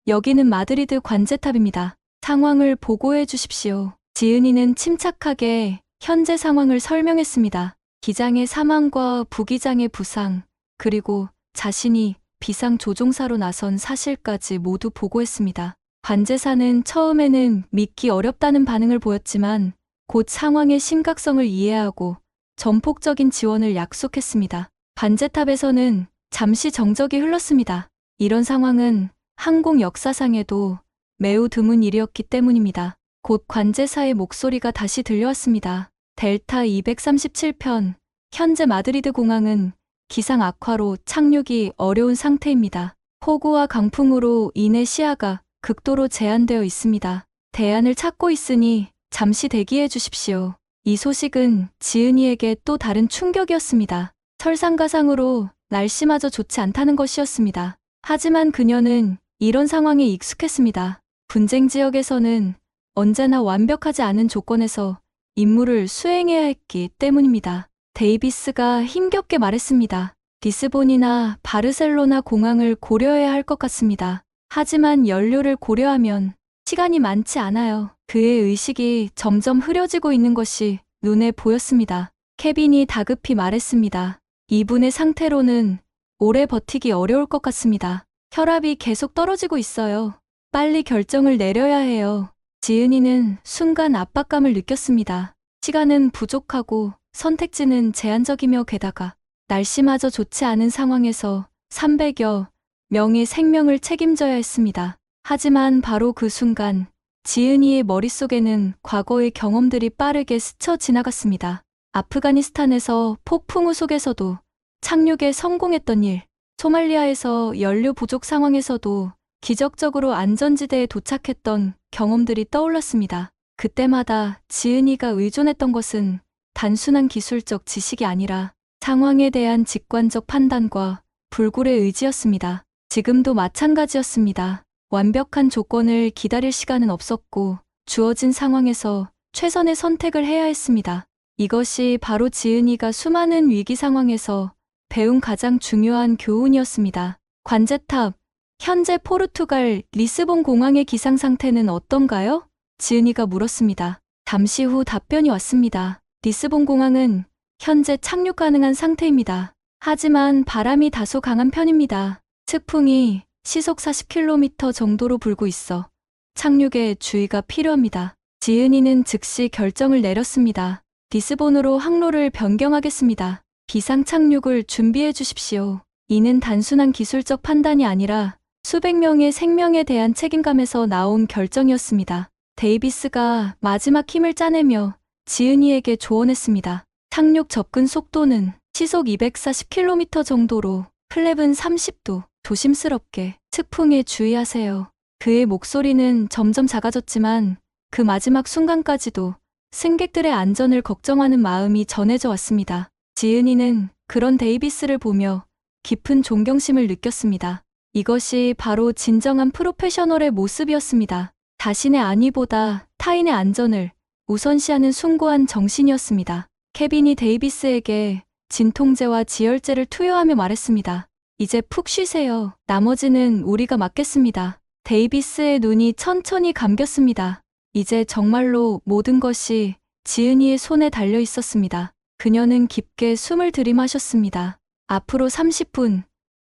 여기는 마드리드 관제탑입니다. 상황을 보고해 주십시오. 지은이는 침착하게 현재 상황을 설명했습니다. 기장의 사망과 부기장의 부상, 그리고 자신이 비상 조종사로 나선 사실까지 모두 보고했습니다. 관제사는 처음에는 믿기 어렵다는 반응을 보였지만 곧 상황의 심각성을 이해하고 전폭적인 지원을 약속했습니다. 관제탑에서는 잠시 정적이 흘렀습니다. 이런 상황은 항공 역사상에도 매우 드문 일이었기 때문입니다. 곧 관제사의 목소리가 다시 들려왔습니다. 델타 237편, 현재 마드리드 공항은 기상 악화로 착륙이 어려운 상태입니다. 폭우와 강풍으로 인해 시야가 극도로 제한되어 있습니다. 대안을 찾고 있으니 잠시 대기해 주십시오. 이 소식은 지은이에게 또 다른 충격이었습니다. 설상가상으로 날씨마저 좋지 않다는 것이었습니다. 하지만 그녀는 이런 상황에 익숙했습니다. 분쟁 지역에서는 언제나 완벽하지 않은 조건에서 임무를 수행해야 했기 때문입니다. 데이비스가 힘겹게 말했습니다. 리스본이나 바르셀로나 공항을 고려해야 할 것 같습니다. 하지만 연료를 고려하면 시간이 많지 않아요. 그의 의식이 점점 흐려지고 있는 것이 눈에 보였습니다. 케빈이 다급히 말했습니다. 이분의 상태로는 오래 버티기 어려울 것 같습니다. 혈압이 계속 떨어지고 있어요. 빨리 결정을 내려야 해요. 지은이는 순간 압박감을 느꼈습니다. 시간은 부족하고 선택지는 제한적이며 게다가 날씨마저 좋지 않은 상황에서 300여 명의 생명을 책임져야 했습니다. 하지만 바로 그 순간 지은이의 머릿속에는 과거의 경험들이 빠르게 스쳐 지나갔습니다. 아프가니스탄에서 폭풍우 속에서도 착륙에 성공했던 일, 소말리아에서 연료 부족 상황에서도 기적적으로 안전지대에 도착했던 경험들이 떠올랐습니다. 그때마다 지은이가 의존했던 것은 단순한 기술적 지식이 아니라 상황에 대한 직관적 판단과 불굴의 의지였습니다. 지금도 마찬가지였습니다. 완벽한 조건을 기다릴 시간은 없었고 주어진 상황에서 최선의 선택을 해야 했습니다. 이것이 바로 지은이가 수많은 위기 상황에서 배운 가장 중요한 교훈이었습니다. 관제탑, 현재 포르투갈 리스본 공항의 기상 상태는 어떤가요? 지은이가 물었습니다. 잠시 후 답변이 왔습니다. 리스본 공항은 현재 착륙 가능한 상태입니다. 하지만 바람이 다소 강한 편입니다. 측풍이 시속 40km 정도로 불고 있어 착륙에 주의가 필요합니다. 지은이는 즉시 결정을 내렸습니다. 리스본으로 항로를 변경하겠습니다. 비상 착륙을 준비해 주십시오. 이는 단순한 기술적 판단이 아니라 수백 명의 생명에 대한 책임감에서 나온 결정이었습니다. 데이비스가 마지막 힘을 짜내며 지은이에게 조언했습니다. 착륙 접근 속도는 시속 240km 정도로 플랩은 30도, 조심스럽게 측풍에 주의하세요. 그의 목소리는 점점 작아졌지만 그 마지막 순간까지도 승객들의 안전을 걱정하는 마음이 전해져 왔습니다. 지은이는 그런 데이비스를 보며 깊은 존경심을 느꼈습니다. 이것이 바로 진정한 프로페셔널의 모습이었습니다. 자신의 안위보다 타인의 안전을 우선시하는 숭고한 정신이었습니다. 케빈이 데이비스에게 진통제와 지혈제를 투여하며 말했습니다. 이제 푹 쉬세요. 나머지는 우리가 맡겠습니다. 데이비스의 눈이 천천히 감겼습니다. 이제 정말로 모든 것이 지은이의 손에 달려 있었습니다. 그녀는 깊게 숨을 들이마셨습니다. 앞으로 30분,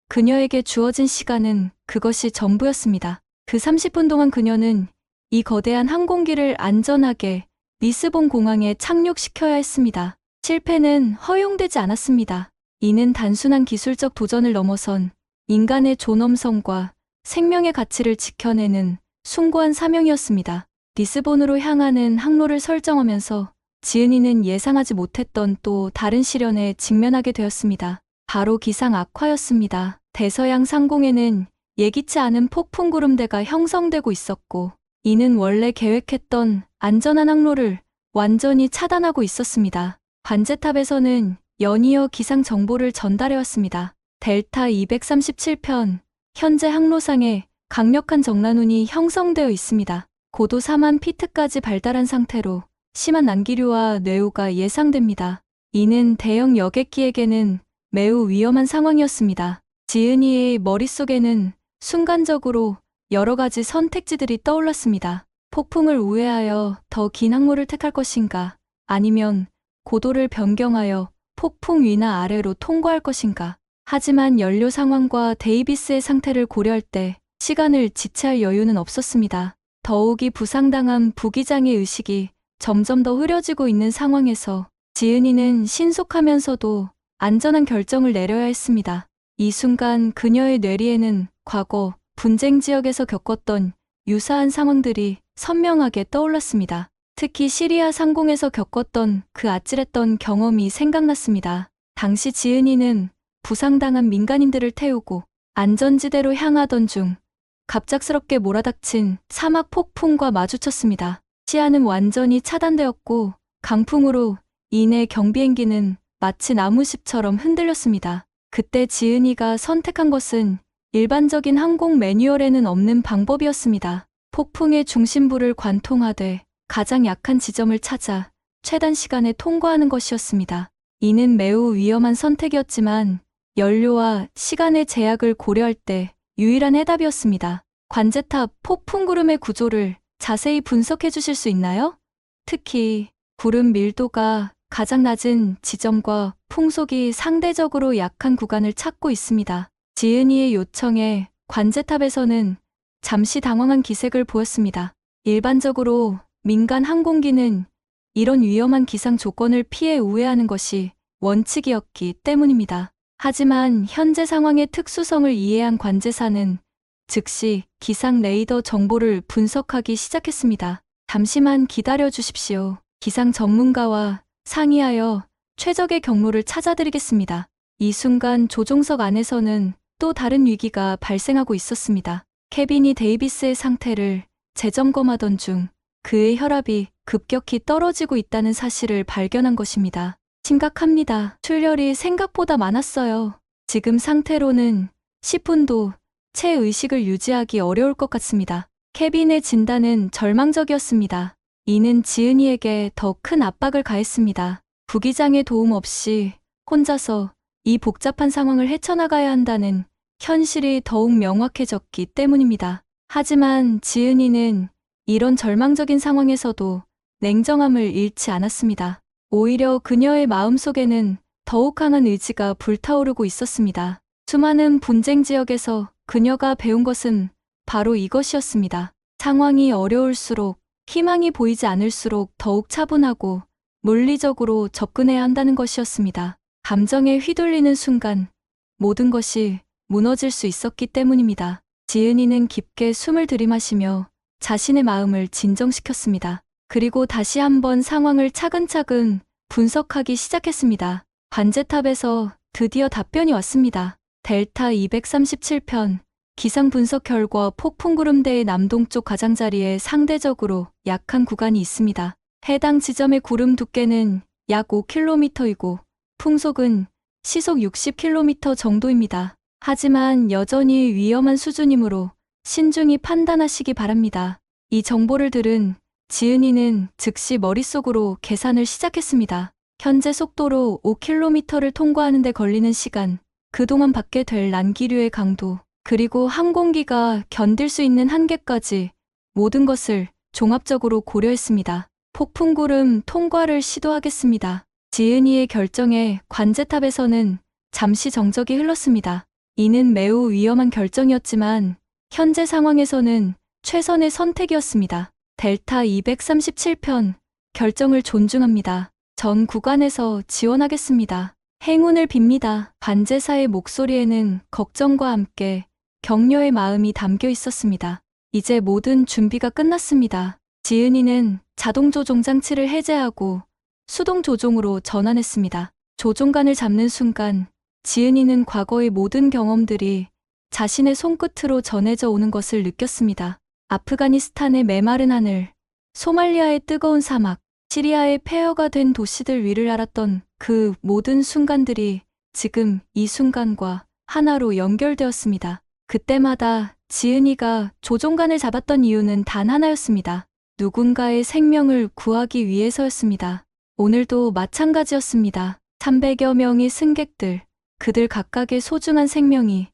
그녀에게 주어진 시간은 그것이 전부였습니다. 그 30분 동안 그녀는 이 거대한 항공기를 안전하게 리스본 공항에 착륙시켜야 했습니다. 실패는 허용되지 않았습니다. 이는 단순한 기술적 도전을 넘어선 인간의 존엄성과 생명의 가치를 지켜내는 숭고한 사명이었습니다. 리스본으로 향하는 항로를 설정하면서 지은이는 예상하지 못했던 또 다른 시련에 직면하게 되었습니다. 바로 기상 악화였습니다. 대서양 상공에는 예기치 않은 폭풍 구름대가 형성되고 있었고 이는 원래 계획했던 안전한 항로를 완전히 차단하고 있었습니다. 관제탑에서는 연이어 기상 정보를 전달해왔습니다. 델타 237편, 현재 항로상에 강력한 정란운이 형성되어 있습니다. 고도 4만 피트까지 발달한 상태로 심한 난기류와 뇌우가 예상됩니다. 이는 대형 여객기에게는 매우 위험한 상황이었습니다. 지은이의 머릿속에는 순간적으로 여러 가지 선택지들이 떠올랐습니다. 폭풍을 우회하여 더 긴 항로를 택할 것인가, 아니면 고도를 변경하여 폭풍 위나 아래로 통과할 것인가. 하지만 연료 상황과 데이비스의 상태를 고려할 때 시간을 지체할 여유는 없었습니다. 더욱이 부상당한 부기장의 의식이 점점 더 흐려지고 있는 상황에서 지은이는 신속하면서도 안전한 결정을 내려야 했습니다. 이 순간 그녀의 뇌리에는 과거 분쟁 지역에서 겪었던 유사한 상황들이 선명하게 떠올랐습니다. 특히 시리아 상공에서 겪었던 그 아찔했던 경험이 생각났습니다. 당시 지은이는 부상당한 민간인들을 태우고 안전지대로 향하던 중 갑작스럽게 몰아닥친 사막 폭풍과 마주쳤습니다. 시야는 완전히 차단되었고 강풍으로 인해 경비행기는 마치 나무숲처럼 흔들렸습니다. 그때 지은이가 선택한 것은 일반적인 항공 매뉴얼에는 없는 방법이었습니다. 폭풍의 중심부를 관통하되 가장 약한 지점을 찾아 최단 시간에 통과하는 것이었습니다. 이는 매우 위험한 선택이었지만 연료와 시간의 제약을 고려할 때 유일한 해답이었습니다. 관제탑 폭풍구름의 구조를 자세히 분석해 주실 수 있나요? 특히 구름 밀도가 가장 낮은 지점과 풍속이 상대적으로 약한 구간을 찾고 있습니다. 지은이의 요청에 관제탑에서는 잠시 당황한 기색을 보였습니다. 일반적으로 민간 항공기는 이런 위험한 기상 조건을 피해 우회하는 것이 원칙이었기 때문입니다. 하지만 현재 상황의 특수성을 이해한 관제사는 즉시 기상 레이더 정보를 분석하기 시작했습니다. 잠시만 기다려 주십시오. 기상 전문가와 상의하여 최적의 경로를 찾아드리겠습니다. 이 순간 조종석 안에서는 또 다른 위기가 발생하고 있었습니다. 케빈이 데이비스의 상태를 재점검하던 중 그의 혈압이 급격히 떨어지고 있다는 사실을 발견한 것입니다. 심각합니다. 출혈이 생각보다 많았어요. 지금 상태로는 10분도 채 의식을 유지하기 어려울 것 같습니다. 케빈의 진단은 절망적이었습니다. 이는 지은이에게 더 큰 압박을 가했습니다. 부기장의 도움 없이 혼자서 이 복잡한 상황을 헤쳐나가야 한다는 현실이 더욱 명확해졌기 때문입니다. 하지만 지은이는 이런 절망적인 상황에서도 냉정함을 잃지 않았습니다. 오히려 그녀의 마음속에는 더욱 강한 의지가 불타오르고 있었습니다. 수많은 분쟁 지역에서 그녀가 배운 것은 바로 이것이었습니다. 상황이 어려울수록, 희망이 보이지 않을수록 더욱 차분하고 물리적으로 접근해야 한다는 것이었습니다. 감정에 휘둘리는 순간 모든 것이 무너질 수 있었기 때문입니다. 지은이는 깊게 숨을 들이마시며 자신의 마음을 진정시켰습니다. 그리고 다시 한번 상황을 차근차근 분석하기 시작했습니다. 관제탑에서 드디어 답변이 왔습니다. 델타 237편, 기상 분석 결과 폭풍구름대의 남동쪽 가장자리에 상대적으로 약한 구간이 있습니다. 해당 지점의 구름 두께는 약 5km이고 풍속은 시속 60km 정도입니다. 하지만 여전히 위험한 수준이므로 신중히 판단하시기 바랍니다. 이 정보를 들은 지은이는 즉시 머릿속으로 계산을 시작했습니다. 현재 속도로 5km를 통과하는 데 걸리는 시간, 그동안 받게 될 난기류의 강도, 그리고 항공기가 견딜 수 있는 한계까지 모든 것을 종합적으로 고려했습니다. 폭풍구름 통과를 시도하겠습니다. 지은이의 결정에 관제탑에서는 잠시 정적이 흘렀습니다. 이는 매우 위험한 결정이었지만 현재 상황에서는 최선의 선택이었습니다. 델타 237편, 결정을 존중합니다. 전 구간에서 지원하겠습니다. 행운을 빕니다. 관제사의 목소리에는 걱정과 함께 격려의 마음이 담겨 있었습니다. 이제 모든 준비가 끝났습니다. 지은이는 자동 조종 장치를 해제하고 수동 조종으로 전환했습니다. 조종관을 잡는 순간 지은이는 과거의 모든 경험들이 자신의 손끝으로 전해져 오는 것을 느꼈습니다. 아프가니스탄의 메마른 하늘, 소말리아의 뜨거운 사막, 시리아의 폐허가 된 도시들 위를 알았던 그 모든 순간들이 지금 이 순간과 하나로 연결되었습니다. 그때마다 지은이가 조종관을 잡았던 이유는 단 하나였습니다. 누군가의 생명을 구하기 위해서였습니다. 오늘도 마찬가지였습니다. 300여 명의 승객들, 그들 각각의 소중한 생명이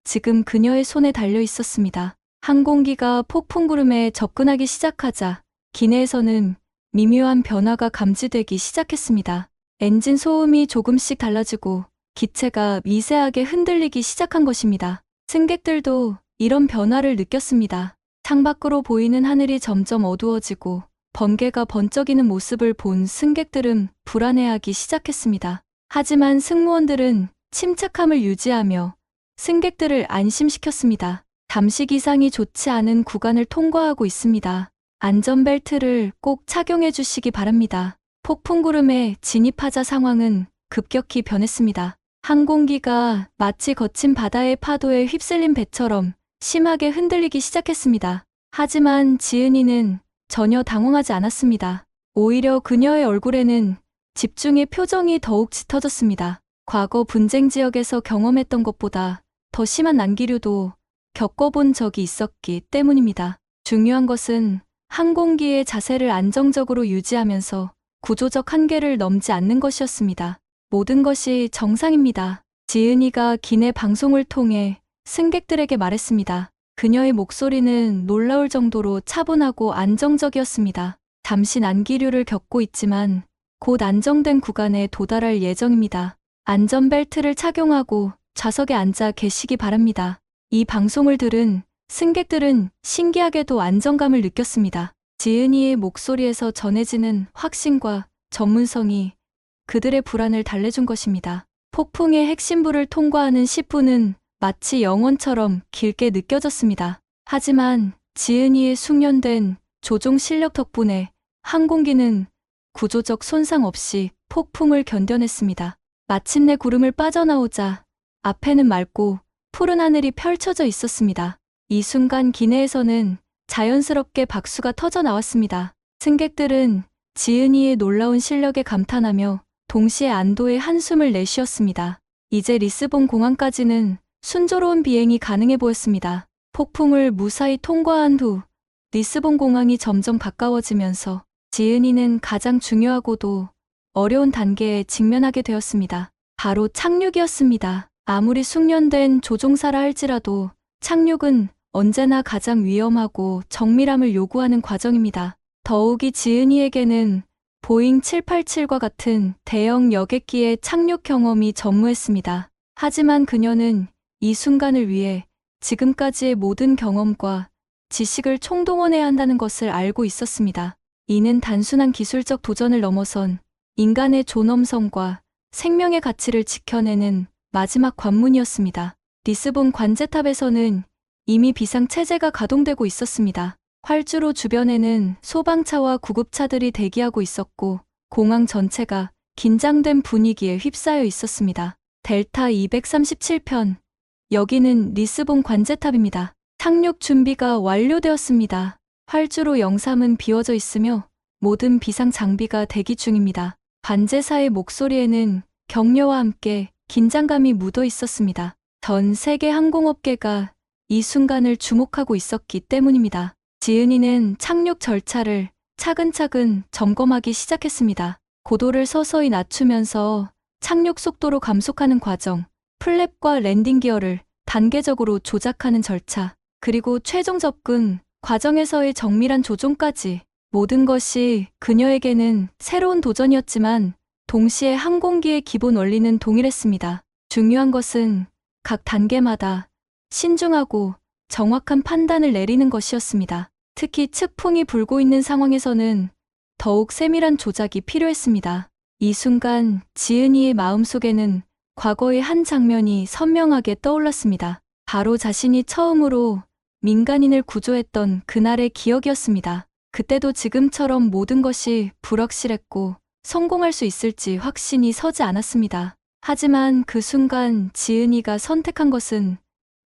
지금 그녀의 손에 달려 있었습니다. 항공기가 폭풍구름에 접근하기 시작하자 기내에서는 미묘한 변화가 감지되기 시작했습니다. 엔진 소음이 조금씩 달라지고 기체가 미세하게 흔들리기 시작한 것입니다. 승객들도 이런 변화를 느꼈습니다. 창밖으로 보이는 하늘이 점점 어두워지고 번개가 번쩍이는 모습을 본 승객들은 불안해하기 시작했습니다. 하지만 승무원들은 침착함을 유지하며 승객들을 안심시켰습니다. 잠시 기상이 좋지 않은 구간을 통과하고 있습니다. 안전벨트를 꼭 착용해 주시기 바랍니다. 폭풍구름에 진입하자 상황은 급격히 변했습니다. 항공기가 마치 거친 바다의 파도에 휩쓸린 배처럼 심하게 흔들리기 시작했습니다. 하지만 지은이는 전혀 당황하지 않았습니다. 오히려 그녀의 얼굴에는 집중의 표정이 더욱 짙어졌습니다. 과거 분쟁 지역에서 경험했던 것보다 더 심한 난기류도 겪어본 적이 있었기 때문입니다. 중요한 것은 항공기의 자세를 안정적으로 유지하면서 구조적 한계를 넘지 않는 것이었습니다. 모든 것이 정상입니다. 지은이가 기내 방송을 통해 승객들에게 말했습니다. 그녀의 목소리는 놀라울 정도로 차분하고 안정적이었습니다. 잠시 난기류를 겪고 있지만 곧 안정된 구간에 도달할 예정입니다. 안전벨트를 착용하고 좌석에 앉아 계시기 바랍니다. 이 방송을 들은 승객들은 신기하게도 안정감을 느꼈습니다. 지은이의 목소리에서 전해지는 확신과 전문성이 그들의 불안을 달래준 것입니다. 폭풍의 핵심부를 통과하는 10분은 마치 영원처럼 길게 느껴졌습니다. 하지만 지은이의 숙련된 조종 실력 덕분에 항공기는 구조적 손상 없이 폭풍을 견뎌냈습니다. 마침내 구름을 빠져나오자 앞에는 맑고 푸른 하늘이 펼쳐져 있었습니다. 이 순간 기내에서는 자연스럽게 박수가 터져 나왔습니다. 승객들은 지은이의 놀라운 실력에 감탄하며 동시에 안도의 한숨을 내쉬었습니다. 이제 리스본 공항까지는 순조로운 비행이 가능해 보였습니다. 폭풍을 무사히 통과한 후 리스본 공항이 점점 가까워지면서 지은이는 가장 중요하고도 어려운 단계에 직면하게 되었습니다. 바로 착륙이었습니다. 아무리 숙련된 조종사라 할지라도 착륙은 언제나 가장 위험하고 정밀함을 요구하는 과정입니다. 더욱이 지은이에게는 보잉 787과 같은 대형 여객기의 착륙 경험이 전무했습니다. 하지만 그녀는 이 순간을 위해 지금까지의 모든 경험과 지식을 총동원해야 한다는 것을 알고 있었습니다. 이는 단순한 기술적 도전을 넘어선 인간의 존엄성과 생명의 가치를 지켜내는 마지막 관문이었습니다. 리스본 관제탑에서는 이미 비상체제가 가동되고 있었습니다. 활주로 주변에는 소방차와 구급차들이 대기하고 있었고 공항 전체가 긴장된 분위기에 휩싸여 있었습니다. 델타 237편, 여기는 리스본 관제탑입니다. 착륙 준비가 완료되었습니다. 활주로 영삼은 비워져 있으며 모든 비상 장비가 대기 중입니다. 관제사의 목소리에는 격려와 함께 긴장감이 묻어 있었습니다. 전 세계 항공업계가 이 순간을 주목하고 있었기 때문입니다. 지은이는 착륙 절차를 차근차근 점검하기 시작했습니다. 고도를 서서히 낮추면서 착륙 속도로 감속하는 과정, 플랩과 랜딩 기어를 단계적으로 조작하는 절차, 그리고 최종 접근 과정에서의 정밀한 조종까지 모든 것이 그녀에게는 새로운 도전이었지만 동시에 항공기의 기본 원리는 동일했습니다. 중요한 것은 각 단계마다 신중하고 정확한 판단을 내리는 것이었습니다. 특히 측풍이 불고 있는 상황에서는 더욱 세밀한 조작이 필요했습니다. 이 순간 지은이의 마음속에는 과거의 한 장면이 선명하게 떠올랐습니다. 바로 자신이 처음으로 민간인을 구조했던 그날의 기억이었습니다. 그때도 지금처럼 모든 것이 불확실했고 성공할 수 있을지 확신이 서지 않았습니다. 하지만 그 순간 지은이가 선택한 것은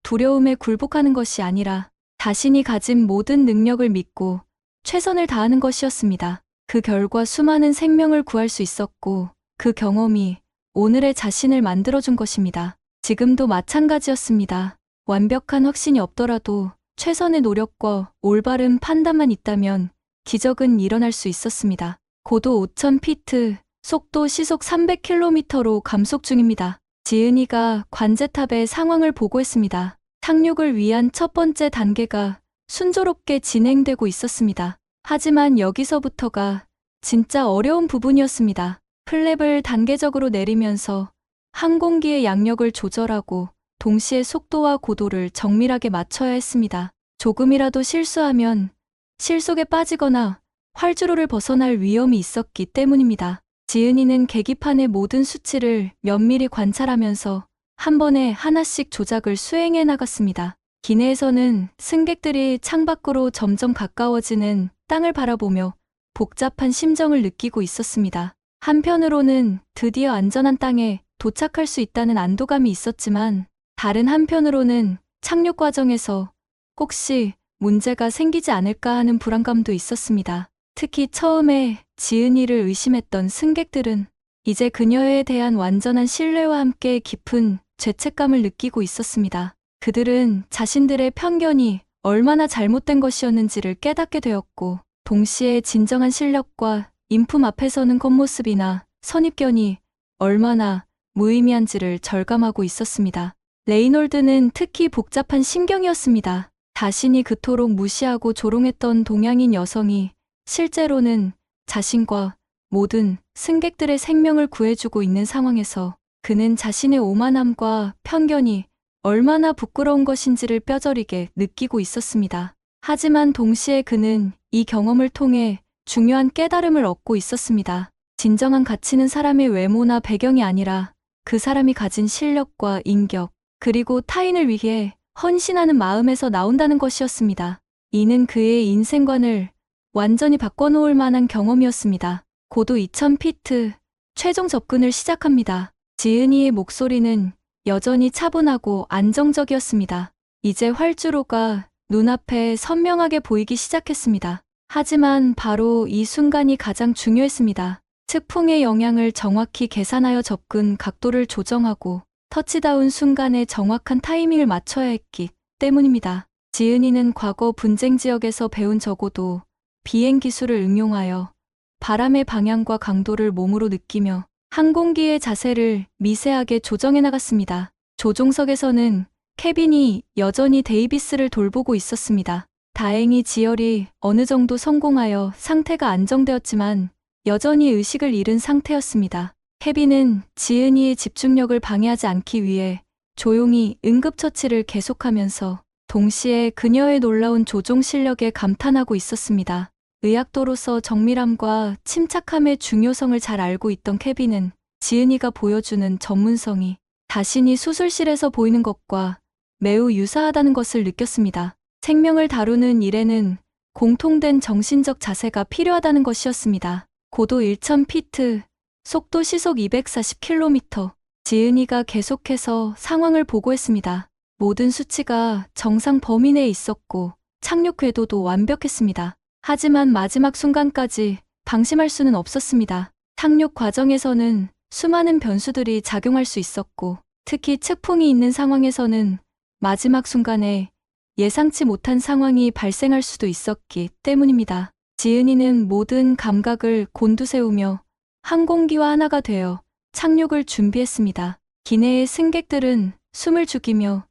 두려움에 굴복하는 것이 아니라 자신이 가진 모든 능력을 믿고 최선을 다하는 것이었습니다. 그 결과 수많은 생명을 구할 수 있었고 그 경험이 오늘의 자신을 만들어준 것입니다. 지금도 마찬가지였습니다. 완벽한 확신이 없더라도 최선의 노력과 올바른 판단만 있다면 기적은 일어날 수 있었습니다. 고도 5,000피트, 속도 시속 300km로 감속 중입니다. 지은이가 관제탑의 상황을 보고했습니다. 착륙을 위한 첫 번째 단계가 순조롭게 진행되고 있었습니다. 하지만 여기서부터가 진짜 어려운 부분이었습니다. 플랩을 단계적으로 내리면서 항공기의 양력을 조절하고 동시에 속도와 고도를 정밀하게 맞춰야 했습니다. 조금이라도 실수하면 실속에 빠지거나 활주로를 벗어날 위험이 있었기 때문입니다. 지은이는 계기판의 모든 수치를 면밀히 관찰하면서 한 번에 하나씩 조작을 수행해 나갔습니다. 기내에서는 승객들이 창밖으로 점점 가까워지는 땅을 바라보며 복잡한 심정을 느끼고 있었습니다. 한편으로는 드디어 안전한 땅에 도착할 수 있다는 안도감이 있었지만 다른 한편으로는 착륙 과정에서 혹시 문제가 생기지 않을까 하는 불안감도 있었습니다. 특히 처음에 지은이를 의심했던 승객들은 이제 그녀에 대한 완전한 신뢰와 함께 깊은 죄책감을 느끼고 있었습니다. 그들은 자신들의 편견이 얼마나 잘못된 것이었는지를 깨닫게 되었고, 동시에 진정한 실력과 인품 앞에 서는 겉모습이나 선입견이 얼마나 무의미한지를 절감하고 있었습니다. 레이놀드는 특히 복잡한 심경이었습니다. 자신이 그토록 무시하고 조롱했던 동양인 여성이 실제로는 자신과 모든 승객들의 생명을 구해주고 있는 상황에서 그는 자신의 오만함과 편견이 얼마나 부끄러운 것인지를 뼈저리게 느끼고 있었습니다. 하지만 동시에 그는 이 경험을 통해 중요한 깨달음을 얻고 있었습니다. 진정한 가치는 사람의 외모나 배경이 아니라 그 사람이 가진 실력과 인격, 그리고 타인을 위해 헌신하는 마음에서 나온다는 것이었습니다. 이는 그의 인생관을 완전히 바꿔놓을 만한 경험이었습니다. 고도 2000피트, 최종 접근을 시작합니다. 지은이의 목소리는 여전히 차분하고 안정적이었습니다. 이제 활주로가 눈앞에 선명하게 보이기 시작했습니다. 하지만 바로 이 순간이 가장 중요했습니다. 측풍의 영향을 정확히 계산하여 접근 각도를 조정하고 터치다운 순간에 정확한 타이밍을 맞춰야 했기 때문입니다. 지은이는 과거 분쟁 지역에서 배운 적어도 비행 기술을 응용하여 바람의 방향과 강도를 몸으로 느끼며 항공기의 자세를 미세하게 조정해 나갔습니다. 조종석에서는 케빈이 여전히 데이비스를 돌보고 있었습니다. 다행히 지열이 어느 정도 성공하여 상태가 안정되었지만 여전히 의식을 잃은 상태였습니다. 케빈은 지은이의 집중력을 방해하지 않기 위해 조용히 응급처치를 계속하면서 동시에 그녀의 놀라운 조종 실력에 감탄하고 있었습니다. 의학도로서 정밀함과 침착함의 중요성을 잘 알고 있던 케빈은 지은이가 보여주는 전문성이 자신이 수술실에서 보이는 것과 매우 유사하다는 것을 느꼈습니다. 생명을 다루는 일에는 공통된 정신적 자세가 필요하다는 것이었습니다. 고도 1000피트, 속도 시속 240km. 지은이가 계속해서 상황을 보고했습니다. 모든 수치가 정상 범위 내에 있었고 착륙 궤도도 완벽했습니다. 하지만 마지막 순간까지 방심할 수는 없었습니다. 착륙 과정에서는 수많은 변수들이 작용할 수 있었고 특히 측풍이 있는 상황에서는 마지막 순간에 예상치 못한 상황이 발생할 수도 있었기 때문입니다. 지은이는 모든 감각을 곤두세우며 항공기와 하나가 되어 착륙을 준비했습니다. 기내의 승객들은 숨을 죽이며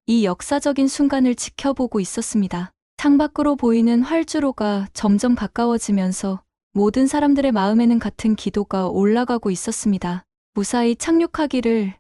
이 역사적인 순간을 지켜보고 있었습니다. 창밖으로 보이는 활주로가 점점 가까워지면서 모든 사람들의 마음에는 같은 기도가 올라가고 있었습니다. 무사히 착륙하기를,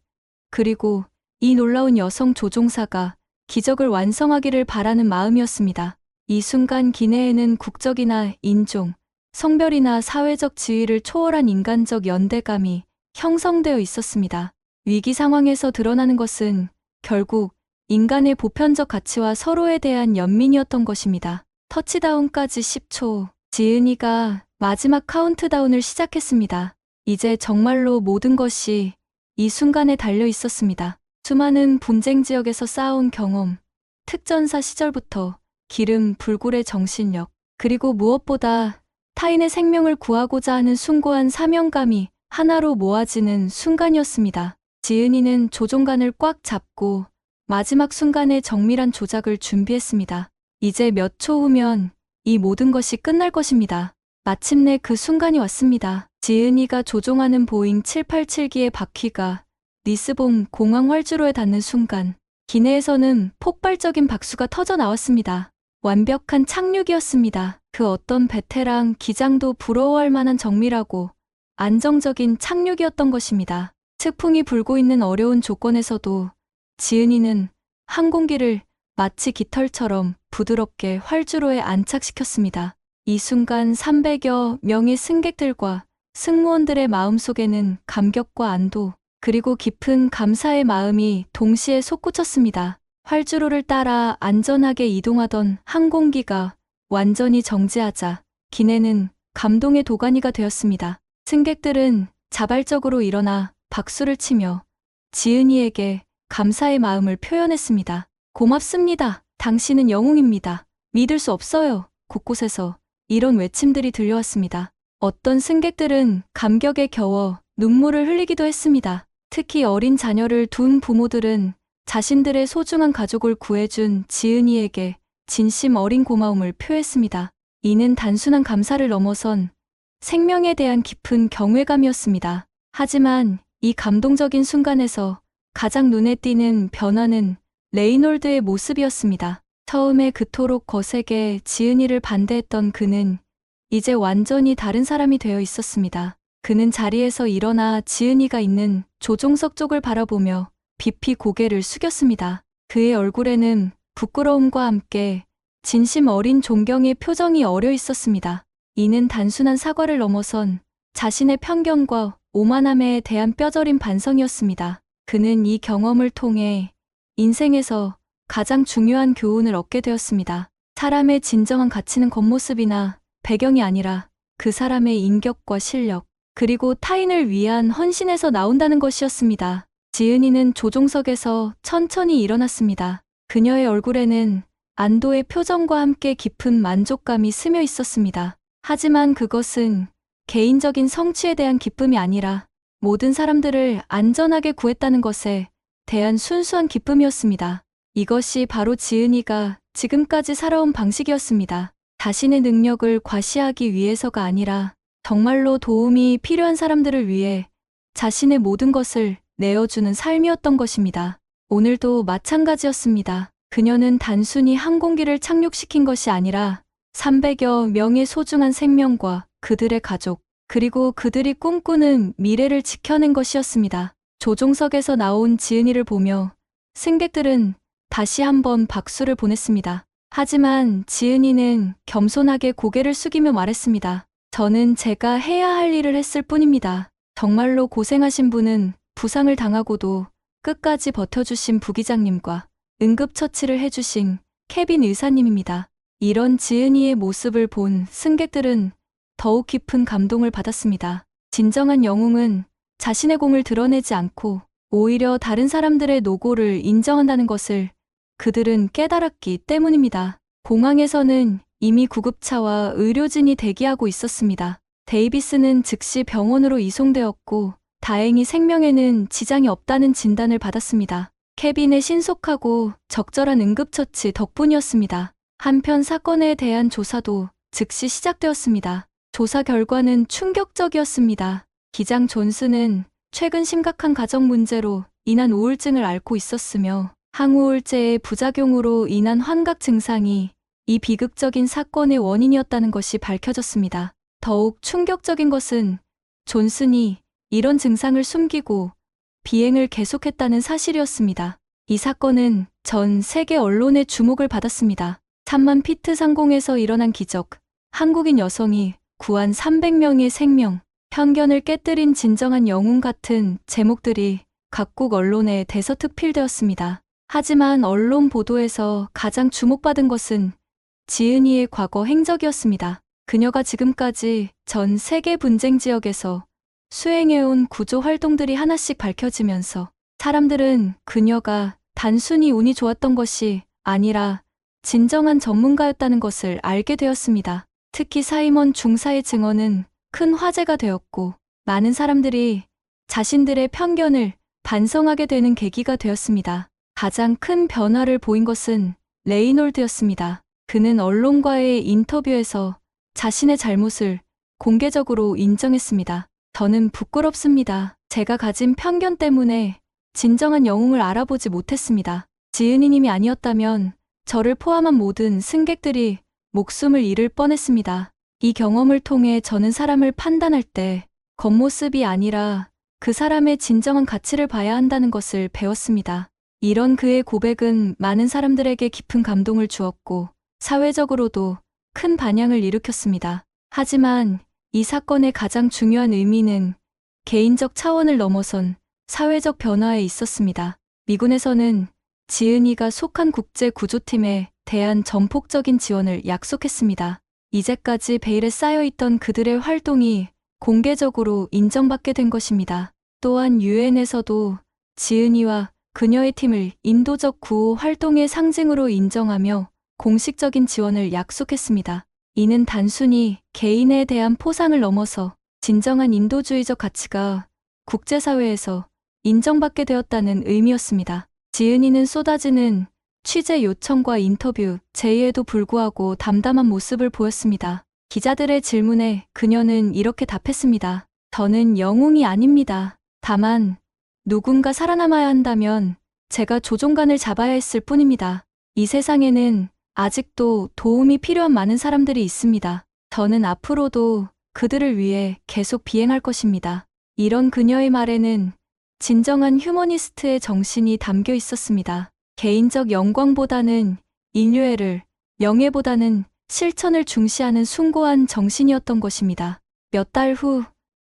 그리고 이 놀라운 여성 조종사가 기적을 완성하기를 바라는 마음이었습니다. 이 순간 기내에는 국적이나 인종, 성별이나 사회적 지위를 초월한 인간적 연대감이 형성되어 있었습니다. 위기 상황에서 드러나는 것은 결국 인간의 보편적 가치와 서로에 대한 연민이었던 것입니다. 터치다운까지 10초, 지은이가 마지막 카운트다운을 시작했습니다. 이제 정말로 모든 것이 이 순간에 달려 있었습니다. 수많은 분쟁 지역에서 쌓아온 경험, 특전사 시절부터 기름, 불굴의 정신력, 그리고 무엇보다 타인의 생명을 구하고자 하는 숭고한 사명감이 하나로 모아지는 순간이었습니다. 지은이는 조종관을 꽉 잡고 마지막 순간에 정밀한 조작을 준비했습니다. 이제 몇 초 후면 이 모든 것이 끝날 것입니다. 마침내 그 순간이 왔습니다. 지은이가 조종하는 보잉 787기의 바퀴가 리스본 공항 활주로에 닿는 순간 기내에서는 폭발적인 박수가 터져 나왔습니다. 완벽한 착륙이었습니다. 그 어떤 베테랑 기장도 부러워할 만한 정밀하고 안정적인 착륙이었던 것입니다. 측풍이 불고 있는 어려운 조건에서도 지은이는 항공기를 마치 깃털처럼 부드럽게 활주로에 안착시켰습니다. 이 순간 300여 명의 승객들과 승무원들의 마음속에는 감격과 안도, 그리고 깊은 감사의 마음이 동시에 솟구쳤습니다. 활주로를 따라 안전하게 이동하던 항공기가 완전히 정지하자 기내는 감동의 도가니가 되었습니다. 승객들은 자발적으로 일어나 박수를 치며 지은이에게 감사의 마음을 표현했습니다. 고맙습니다. 당신은 영웅입니다. 믿을 수 없어요. 곳곳에서 이런 외침들이 들려왔습니다. 어떤 승객들은 감격에 겨워 눈물을 흘리기도 했습니다. 특히 어린 자녀를 둔 부모들은 자신들의 소중한 가족을 구해준 지은이에게 진심 어린 고마움을 표했습니다. 이는 단순한 감사를 넘어선 생명에 대한 깊은 경외감이었습니다. 하지만 이 감동적인 순간에서 가장 눈에 띄는 변화는 레이놀드의 모습이었습니다. 처음에 그토록 거세게 지은이를 반대했던 그는 이제 완전히 다른 사람이 되어 있었습니다. 그는 자리에서 일어나 지은이가 있는 조종석 쪽을 바라보며 깊이 고개를 숙였습니다. 그의 얼굴에는 부끄러움과 함께 진심 어린 존경의 표정이 어려 있었습니다. 이는 단순한 사과를 넘어선 자신의 편견과 오만함에 대한 뼈저린 반성이었습니다. 그는 이 경험을 통해 인생에서 가장 중요한 교훈을 얻게 되었습니다. 사람의 진정한 가치는 겉모습이나 배경이 아니라 그 사람의 인격과 실력, 그리고 타인을 위한 헌신에서 나온다는 것이었습니다. 지은이는 조종석에서 천천히 일어났습니다. 그녀의 얼굴에는 안도의 표정과 함께 깊은 만족감이 스며 있었습니다. 하지만 그것은 개인적인 성취에 대한 기쁨이 아니라 모든 사람들을 안전하게 구했다는 것에 대한 순수한 기쁨이었습니다. 이것이 바로 지은이가 지금까지 살아온 방식이었습니다. 자신의 능력을 과시하기 위해서가 아니라 정말로 도움이 필요한 사람들을 위해 자신의 모든 것을 내어주는 삶이었던 것입니다. 오늘도 마찬가지였습니다. 그녀는 단순히 항공기를 착륙시킨 것이 아니라 300여 명의 소중한 생명과 그들의 가족, 그리고 그들이 꿈꾸는 미래를 지켜낸 것이었습니다. 조종석에서 나온 지은이를 보며 승객들은 다시 한번 박수를 보냈습니다. 하지만 지은이는 겸손하게 고개를 숙이며 말했습니다. 저는 제가 해야 할 일을 했을 뿐입니다. 정말로 고생하신 분은 부상을 당하고도 끝까지 버텨주신 부기장님과 응급처치를 해주신 케빈 의사님입니다. 이런 지은이의 모습을 본 승객들은 더욱 깊은 감동을 받았습니다. 진정한 영웅은 자신의 공을 드러내지 않고 오히려 다른 사람들의 노고를 인정한다는 것을 그들은 깨달았기 때문입니다. 공항에서는 이미 구급차와 의료진이 대기하고 있었습니다. 데이비스는 즉시 병원으로 이송되었고 다행히 생명에는 지장이 없다는 진단을 받았습니다. 케빈의 신속하고 적절한 응급처치 덕분이었습니다. 한편 사건에 대한 조사도 즉시 시작되었습니다. 조사 결과는 충격적이었습니다. 기장 존슨은 최근 심각한 가정 문제로 인한 우울증을 앓고 있었으며 항우울제의 부작용으로 인한 환각 증상이 이 비극적인 사건의 원인이었다는 것이 밝혀졌습니다. 더욱 충격적인 것은 존슨이 이런 증상을 숨기고 비행을 계속했다는 사실이었습니다. 이 사건은 전 세계 언론의 주목을 받았습니다. 3만 피트 상공에서 일어난 기적, 한국인 여성이 구한 300명의 생명, 편견을 깨뜨린 진정한 영웅 같은 제목들이 각국 언론에 대서특필되었습니다. 하지만 언론 보도에서 가장 주목받은 것은 지은이의 과거 행적이었습니다. 그녀가 지금까지 전 세계 분쟁 지역에서 수행해온 구조 활동들이 하나씩 밝혀지면서 사람들은 그녀가 단순히 운이 좋았던 것이 아니라 진정한 전문가였다는 것을 알게 되었습니다. 특히 사이먼 중사의 증언은 큰 화제가 되었고 많은 사람들이 자신들의 편견을 반성하게 되는 계기가 되었습니다. 가장 큰 변화를 보인 것은 레이놀드였습니다. 그는 언론과의 인터뷰에서 자신의 잘못을 공개적으로 인정했습니다. 저는 부끄럽습니다. 제가 가진 편견 때문에 진정한 영웅을 알아보지 못했습니다. 지은이님이 아니었다면 저를 포함한 모든 승객들이 목숨을 잃을 뻔했습니다. 이 경험을 통해 저는 사람을 판단할 때 겉모습이 아니라 그 사람의 진정한 가치를 봐야 한다는 것을 배웠습니다. 이런 그의 고백은 많은 사람들에게 깊은 감동을 주었고 사회적으로도 큰 반향을 일으켰습니다. 하지만 이 사건의 가장 중요한 의미는 개인적 차원을 넘어선 사회적 변화에 있었습니다. 미군에서는 지은이가 속한 국제구조팀에 대한 전폭적인 지원을 약속했습니다. 이제까지 베일에 쌓여있던 그들의 활동이 공개적으로 인정받게 된 것입니다. 또한 유엔에서도 지은이와 그녀의 팀을 인도적 구호 활동의 상징으로 인정하며 공식적인 지원을 약속했습니다. 이는 단순히 개인에 대한 포상을 넘어서 진정한 인도주의적 가치가 국제사회에서 인정받게 되었다는 의미였습니다. 지은이는 쏟아지는 취재 요청과 인터뷰, 제의에도 불구하고 담담한 모습을 보였습니다. 기자들의 질문에 그녀는 이렇게 답했습니다. 저는 영웅이 아닙니다. 다만 누군가 살아남아야 한다면 제가 조종간을 잡아야 했을 뿐입니다. 이 세상에는 아직도 도움이 필요한 많은 사람들이 있습니다. 저는 앞으로도 그들을 위해 계속 비행할 것입니다. 이런 그녀의 말에는 진정한 휴머니스트의 정신이 담겨 있었습니다. 개인적 영광보다는 인류애를, 명예보다는 실천을 중시하는 숭고한 정신이었던 것입니다. 몇 달 후,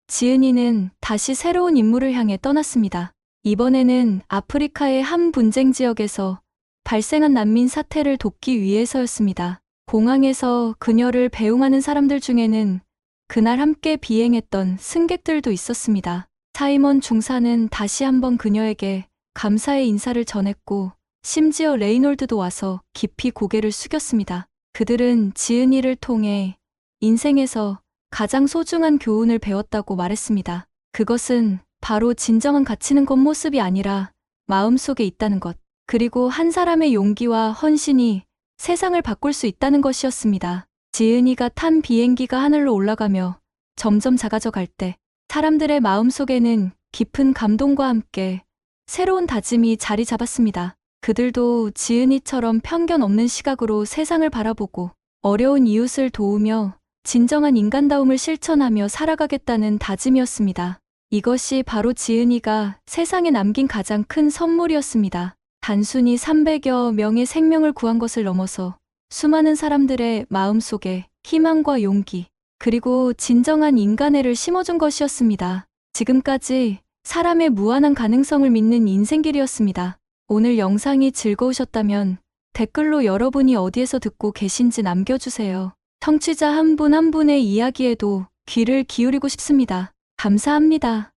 지은이는 다시 새로운 임무를 향해 떠났습니다. 이번에는 아프리카의 한 분쟁 지역에서 발생한 난민 사태를 돕기 위해서였습니다. 공항에서 그녀를 배웅하는 사람들 중에는 그날 함께 비행했던 승객들도 있었습니다. 사이먼 중사는 다시 한번 그녀에게 감사의 인사를 전했고, 심지어 레이놀드도 와서 깊이 고개를 숙였습니다. 그들은 지은이를 통해 인생에서 가장 소중한 교훈을 배웠다고 말했습니다. 그것은 바로 진정한 가치는 겉모습이 아니라 마음속에 있다는 것, 그리고 한 사람의 용기와 헌신이 세상을 바꿀 수 있다는 것이었습니다. 지은이가 탄 비행기가 하늘로 올라가며 점점 작아져 갈 때 사람들의 마음속에는 깊은 감동과 함께 새로운 다짐이 자리 잡았습니다. 그들도 지은이처럼 편견 없는 시각으로 세상을 바라보고 어려운 이웃을 도우며 진정한 인간다움을 실천하며 살아가겠다는 다짐이었습니다. 이것이 바로 지은이가 세상에 남긴 가장 큰 선물이었습니다. 단순히 300여 명의 생명을 구한 것을 넘어서 수많은 사람들의 마음속에 희망과 용기, 그리고 진정한 인간애를 심어준 것이었습니다. 지금까지 사람의 무한한 가능성을 믿는 인생길이었습니다. 오늘 영상이 즐거우셨다면 댓글로 여러분이 어디에서 듣고 계신지 남겨주세요. 청취자 한 분 한 분의 이야기에도 귀를 기울이고 싶습니다. 감사합니다.